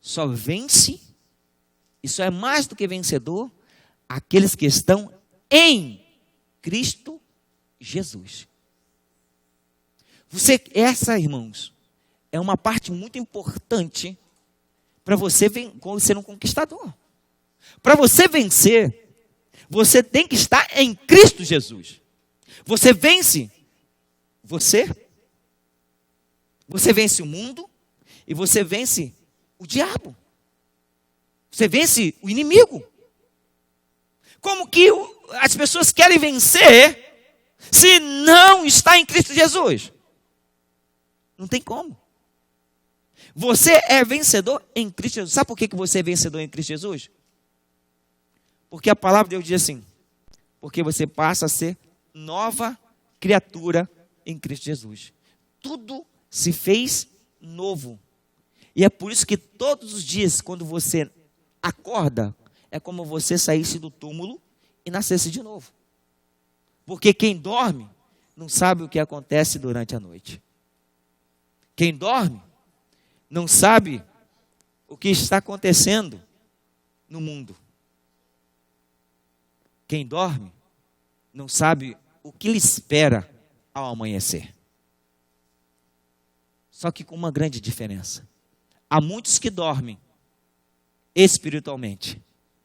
Só vence, e só é mais do que vencedor, aqueles que estão em Cristo Jesus. Essa, irmãos, é uma parte muito importante para você ser um conquistador. Para você vencer, você tem que estar em Cristo Jesus. Você vence você vence o mundo e você vence o diabo. Você vence o inimigo. Como que as pessoas querem vencer se não está em Cristo Jesus? Não tem como. Você é vencedor em Cristo Jesus. Sabe por que você é vencedor em Cristo Jesus? Porque a palavra de Deus diz assim: porque você passa a ser nova criatura em Cristo Jesus. Tudo se fez novo. E é por isso que todos os dias, quando você acorda, é como você saísse do túmulo e nascesse de novo. Porque quem dorme não sabe o que acontece durante a noite. Quem dorme não sabe o que está acontecendo no mundo. Quem dorme não sabe o que lhe espera ao amanhecer. Só que com uma grande diferença. Há muitos que dormem espiritualmente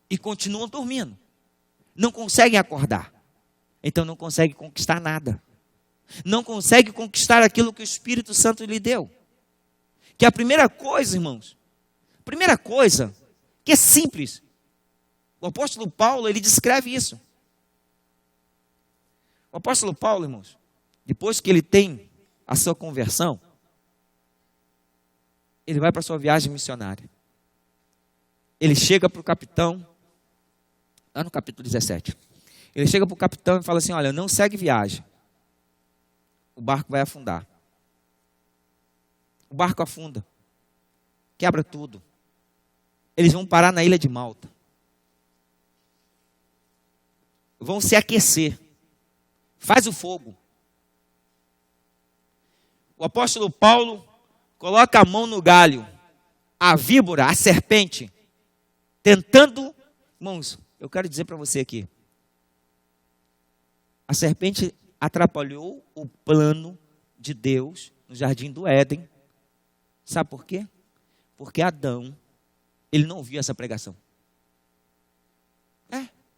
e continuam dormindo. Não conseguem acordar. Então não conseguem conquistar nada. Não conseguem conquistar aquilo que o Espírito Santo lhe deu. Que a primeira coisa, irmãos, primeira coisa, que é simples. O apóstolo Paulo, ele descreve isso. O apóstolo Paulo, irmãos, depois que ele tem a sua conversão, ele vai para a sua viagem missionária. Ele chega para o capitão, lá no capítulo 17. Ele chega para o capitão e fala assim: olha, não segue viagem. O barco vai afundar. O barco afunda. Quebra tudo. Eles vão parar na ilha de Malta. Vão se aquecer. Faz o fogo. O apóstolo Paulo coloca a mão no galho. A víbora, a serpente, tentando... Irmãos, eu quero dizer para você aqui. A serpente atrapalhou o plano de Deus no jardim do Éden. Sabe por quê? Porque Adão, ele não ouviu essa pregação.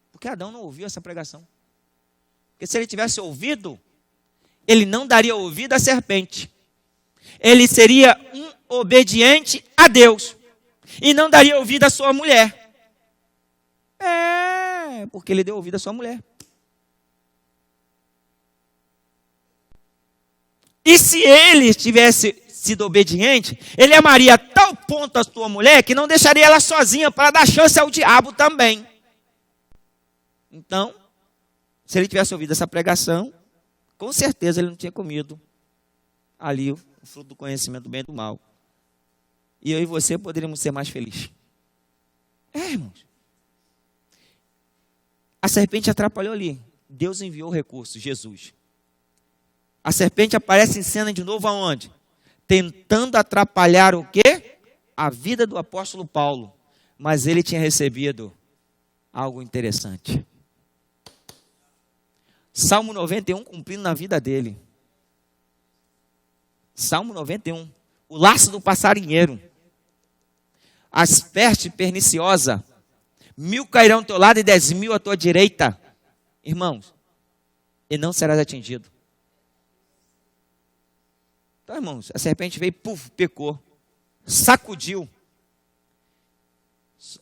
Porque Adão não ouviu essa pregação. Porque se ele tivesse ouvido, ele não daria ouvido à serpente. Ele seria um obediente a Deus. E não daria ouvido à sua mulher. Porque ele deu ouvido à sua mulher. E se ele tivesse sido obediente, ele amaria a tal ponto a sua mulher que não deixaria ela sozinha para dar chance ao diabo também. Então, se ele tivesse ouvido essa pregação, com certeza ele não tinha comido ali o fruto do conhecimento do bem e do mal. E eu e você poderíamos ser mais felizes. Irmãos. A serpente atrapalhou ali. Deus enviou o recurso, Jesus. A serpente aparece em cena de novo aonde? Tentando atrapalhar o quê? A vida do apóstolo Paulo. Mas ele tinha recebido algo interessante. Salmo 91 cumprindo na vida dele. Salmo 91. O laço do passarinheiro. As peste perniciosa. 1000 cairão ao teu lado e 10.000 à tua direita. Irmãos, e não serás atingido. Então, irmãos, a serpente veio, pecou. Sacudiu.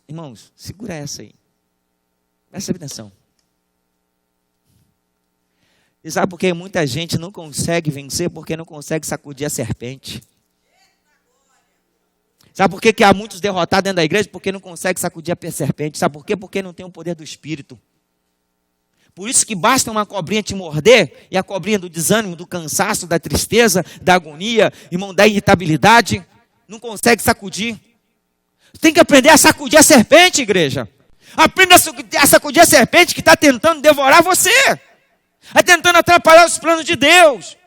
Irmãos, segura essa aí. Presta atenção. E sabe por que muita gente não consegue vencer? Porque não consegue sacudir a serpente. Sabe por que há muitos derrotados dentro da igreja? Porque não consegue sacudir a serpente. Sabe por quê? Porque não tem o poder do Espírito. Por isso que basta uma cobrinha te morder, e a cobrinha do desânimo, do cansaço, da tristeza, da agonia, irmão, da irritabilidade, não consegue sacudir. Tem que aprender a sacudir a serpente, igreja. Aprenda a sacudir a serpente que está tentando devorar você. Está tentando atrapalhar os planos de Deus.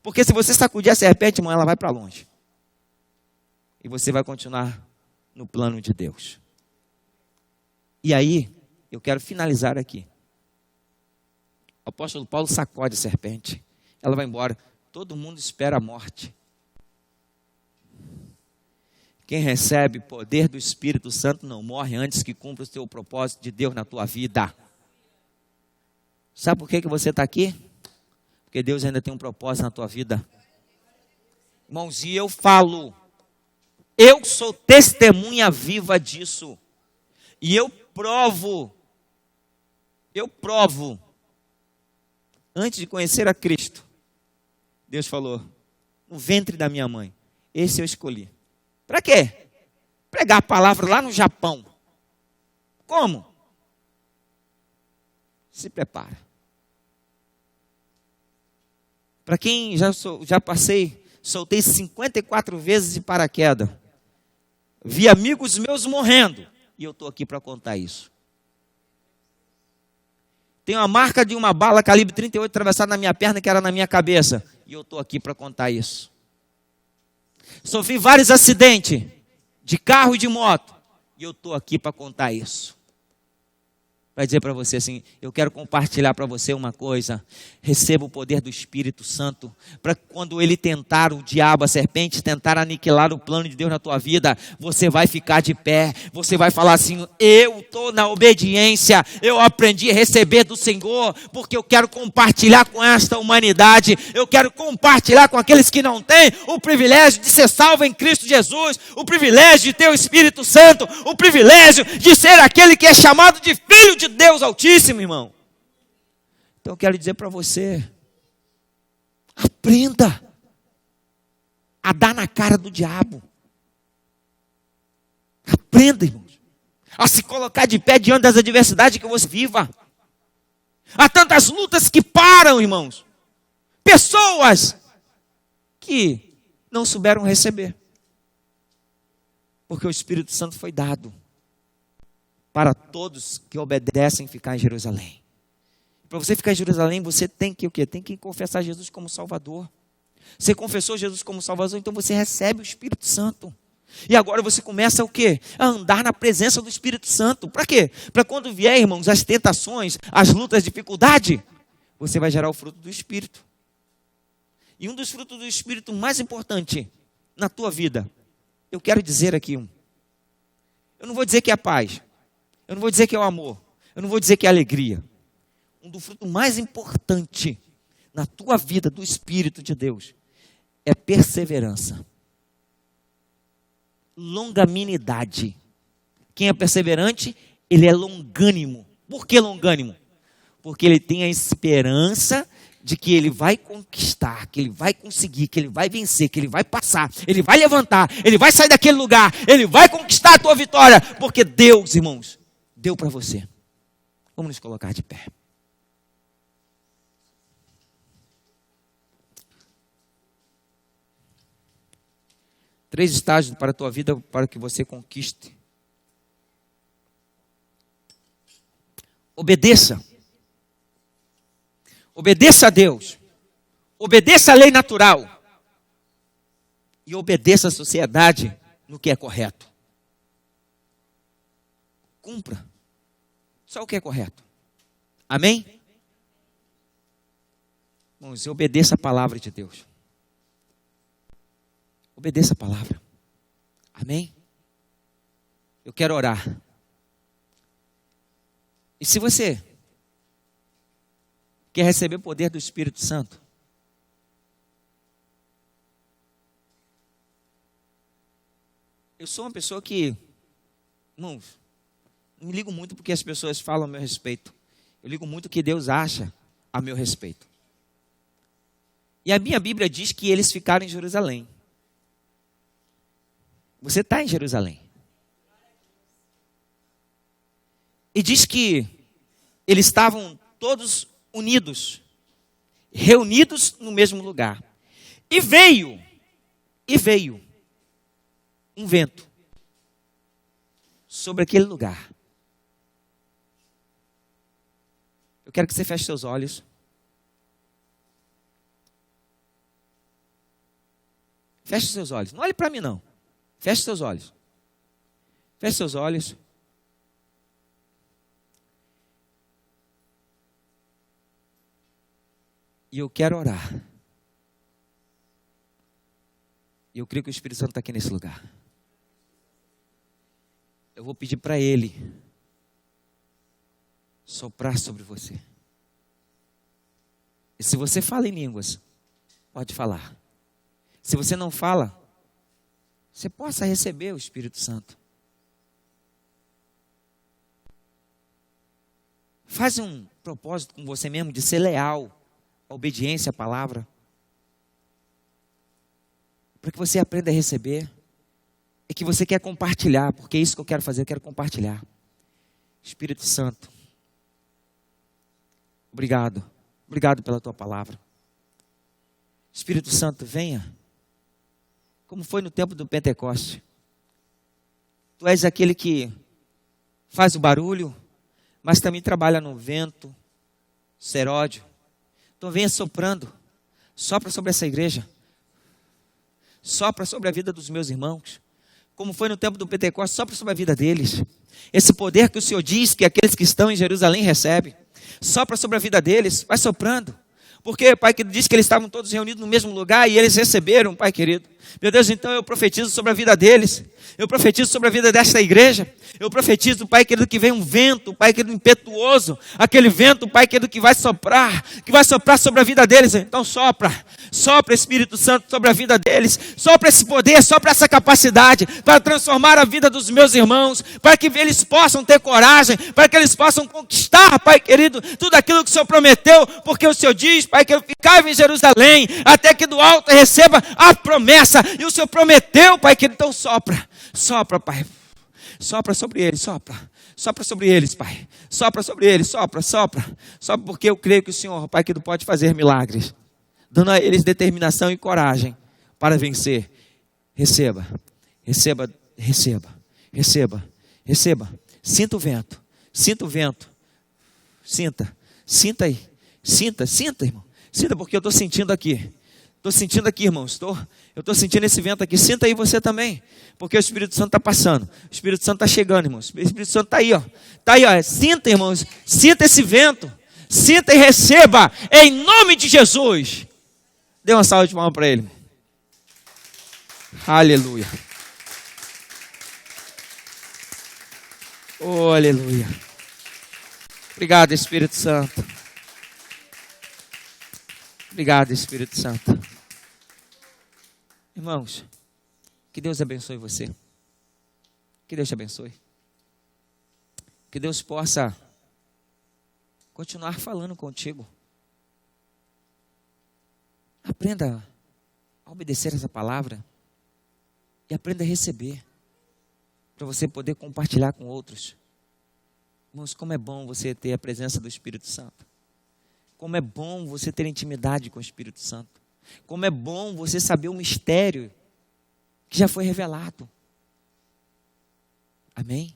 Porque se você sacudir a serpente, irmão, ela vai para longe. E você vai continuar no plano de Deus. E aí, eu quero finalizar aqui. O apóstolo Paulo sacode a serpente. Ela vai embora. Todo mundo espera a morte. Quem recebe poder do Espírito Santo não morre antes que cumpra o seu propósito de Deus na tua vida. Sabe por que você está aqui? Porque Deus ainda tem um propósito na tua vida. Irmãos, e eu falo, eu sou testemunha viva disso. E eu provo, antes de conhecer a Cristo, Deus falou, no ventre da minha mãe, esse eu escolhi. Para quê? Pregar a palavra lá no Japão. Como? Se prepara. Para quem já passei, soltei 54 vezes de paraquedas. Vi amigos meus morrendo. E eu estou aqui para contar isso. Tem uma marca de uma bala calibre 38 atravessada na minha perna, que era na minha cabeça. E eu estou aqui para contar isso. Sofri vários acidentes de carro e de moto. E eu estou aqui para contar isso. Vai dizer para você assim, eu quero compartilhar para você uma coisa. Receba o poder do Espírito Santo. Para quando ele tentar, o diabo, a serpente, tentar aniquilar o plano de Deus na tua vida, você vai ficar de pé. Você vai falar assim, eu estou na obediência. Eu aprendi a receber do Senhor. Porque eu quero compartilhar com esta humanidade. Eu quero compartilhar com aqueles que não têm o privilégio de ser salvo em Cristo Jesus. O privilégio de ter o Espírito Santo. O privilégio de ser aquele que é chamado de filho de Deus Altíssimo, irmão. Então eu quero dizer para você, aprenda a dar na cara do diabo. Aprenda, irmãos, a se colocar de pé diante das adversidades que você viva. Há tantas lutas que param, irmãos. Pessoas que não souberam receber. Porque o Espírito Santo foi dado para todos que obedecem ficar em Jerusalém. Para você ficar em Jerusalém, você tem que o quê? Tem que confessar Jesus como Salvador. Você confessou Jesus como Salvador, então você recebe o Espírito Santo. E agora você começa o quê? A andar na presença do Espírito Santo. Para quê? Para quando vier, irmãos, as tentações, as lutas, as dificuldades, você vai gerar o fruto do Espírito. E um dos frutos do Espírito mais importante na tua vida, eu quero dizer aqui eu não vou dizer que é a paz. Eu não vou dizer que é o amor. Eu não vou dizer que é a alegria. Um dos frutos mais importantes na tua vida do Espírito de Deus é perseverança. Longanimidade. Quem é perseverante, ele é longânimo. Por que longânimo? Porque ele tem a esperança de que ele vai conquistar, que ele vai conseguir, que ele vai vencer, que ele vai passar, ele vai levantar, ele vai sair daquele lugar, ele vai conquistar a tua vitória. Porque Deus, irmãos, deu para você. Vamos nos colocar de pé. Três estágios para a tua vida para que você conquiste. Obedeça. Obedeça a Deus. Obedeça a lei natural. E obedeça a sociedade no que é correto. Cumpra só o que é correto. Amém? Irmãos, obedeça a palavra de Deus. Obedeça a palavra. Amém? Eu quero orar. E se você quer receber o poder do Espírito Santo, eu sou uma pessoa que, irmãos, não me ligo muito porque as pessoas falam a meu respeito. Eu ligo muito o que Deus acha a meu respeito. E a minha Bíblia diz que eles ficaram em Jerusalém. Você está em Jerusalém. E diz que eles estavam todos unidos, reunidos no mesmo lugar. E veio um vento sobre aquele lugar. Eu quero que você feche seus olhos. Feche seus olhos. Não olhe para mim, não. Feche seus olhos. Feche seus olhos. E eu quero orar. E eu creio que o Espírito Santo está aqui nesse lugar. Eu vou pedir para Ele soprar sobre você. E se você fala em línguas, pode falar. Se você não fala, você possa receber o Espírito Santo. Faz um propósito com você mesmo de ser leal à obediência à palavra. Para que você aprenda a receber. É que você quer compartilhar, porque é isso que eu quero fazer, eu quero compartilhar. Espírito Santo, obrigado. Obrigado pela tua palavra. Espírito Santo, venha. Como foi no tempo do Pentecoste. Tu és aquele que faz o barulho, mas também trabalha no vento, seródio. Então venha soprando. Sopra sobre essa igreja. Sopra sobre a vida dos meus irmãos. Como foi no tempo do Pentecostes, sopra sobre a vida deles. Esse poder que o Senhor diz que aqueles que estão em Jerusalém recebem. Sopra sobre a vida deles, vai soprando. Porque, Pai, que diz que eles estavam todos reunidos no mesmo lugar e eles receberam, Pai querido. Meu Deus, então eu profetizo sobre a vida deles. Eu profetizo sobre a vida desta igreja. Eu profetizo, Pai querido, que vem um vento, Pai querido, impetuoso. Aquele vento, Pai querido, que vai soprar sobre a vida deles. Então sopra Espírito Santo sobre a vida deles. Sopra esse poder, sopra essa capacidade para transformar a vida dos meus irmãos. Para que eles possam ter coragem, para que eles possam conquistar, Pai querido, tudo aquilo que o Senhor prometeu. Porque o Senhor diz, Pai, que eu ficava em Jerusalém até que do alto receba a promessa. E o Senhor prometeu, Pai, que então sopra, Pai. Sopra sobre eles, sopra sobre eles, Pai. Sopra sobre eles, sopra, porque eu creio que o Senhor, Pai, que pode fazer milagres, dando a eles determinação e coragem para vencer. Receba. Sinta o vento. Sinta aí. Sinta, irmão. Sinta, porque eu estou sentindo aqui. Estou sentindo aqui, irmãos. Eu estou sentindo esse vento aqui. Sinta aí você também. Porque o Espírito Santo está passando. O Espírito Santo está chegando, irmãos. O Espírito Santo está aí, ó. Está aí, ó. Sinta, irmãos. Sinta esse vento. Sinta e receba. Em nome de Jesus. Dê uma salva de palmas para ele. Aleluia. Oh, aleluia. Obrigado, Espírito Santo. Obrigado, Espírito Santo. Irmãos, que Deus abençoe você. Que Deus te abençoe. Que Deus possa continuar falando contigo. Aprenda a obedecer essa palavra e aprenda a receber, para você poder compartilhar com outros. Irmãos, como é bom você ter a presença do Espírito Santo. Como é bom você ter intimidade com o Espírito Santo. Como é bom você saber o mistério que já foi revelado. Amém?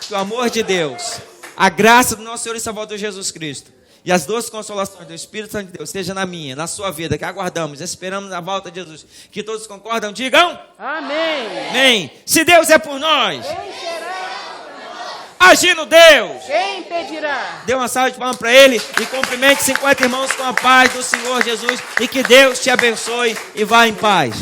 Que o amor de Deus, a graça do nosso Senhor e Salvador Jesus Cristo e as doces consolações do Espírito Santo de Deus seja na minha, na sua vida, que aguardamos, esperamos a volta de Jesus. Que todos concordam, digam amém. Amém. Se Deus é por nós, quem será? Agindo Deus, quem impedirá? Dê uma salva de palmas para ele e cumprimente 50 irmãos com a paz do Senhor Jesus e que Deus te abençoe e vá em paz.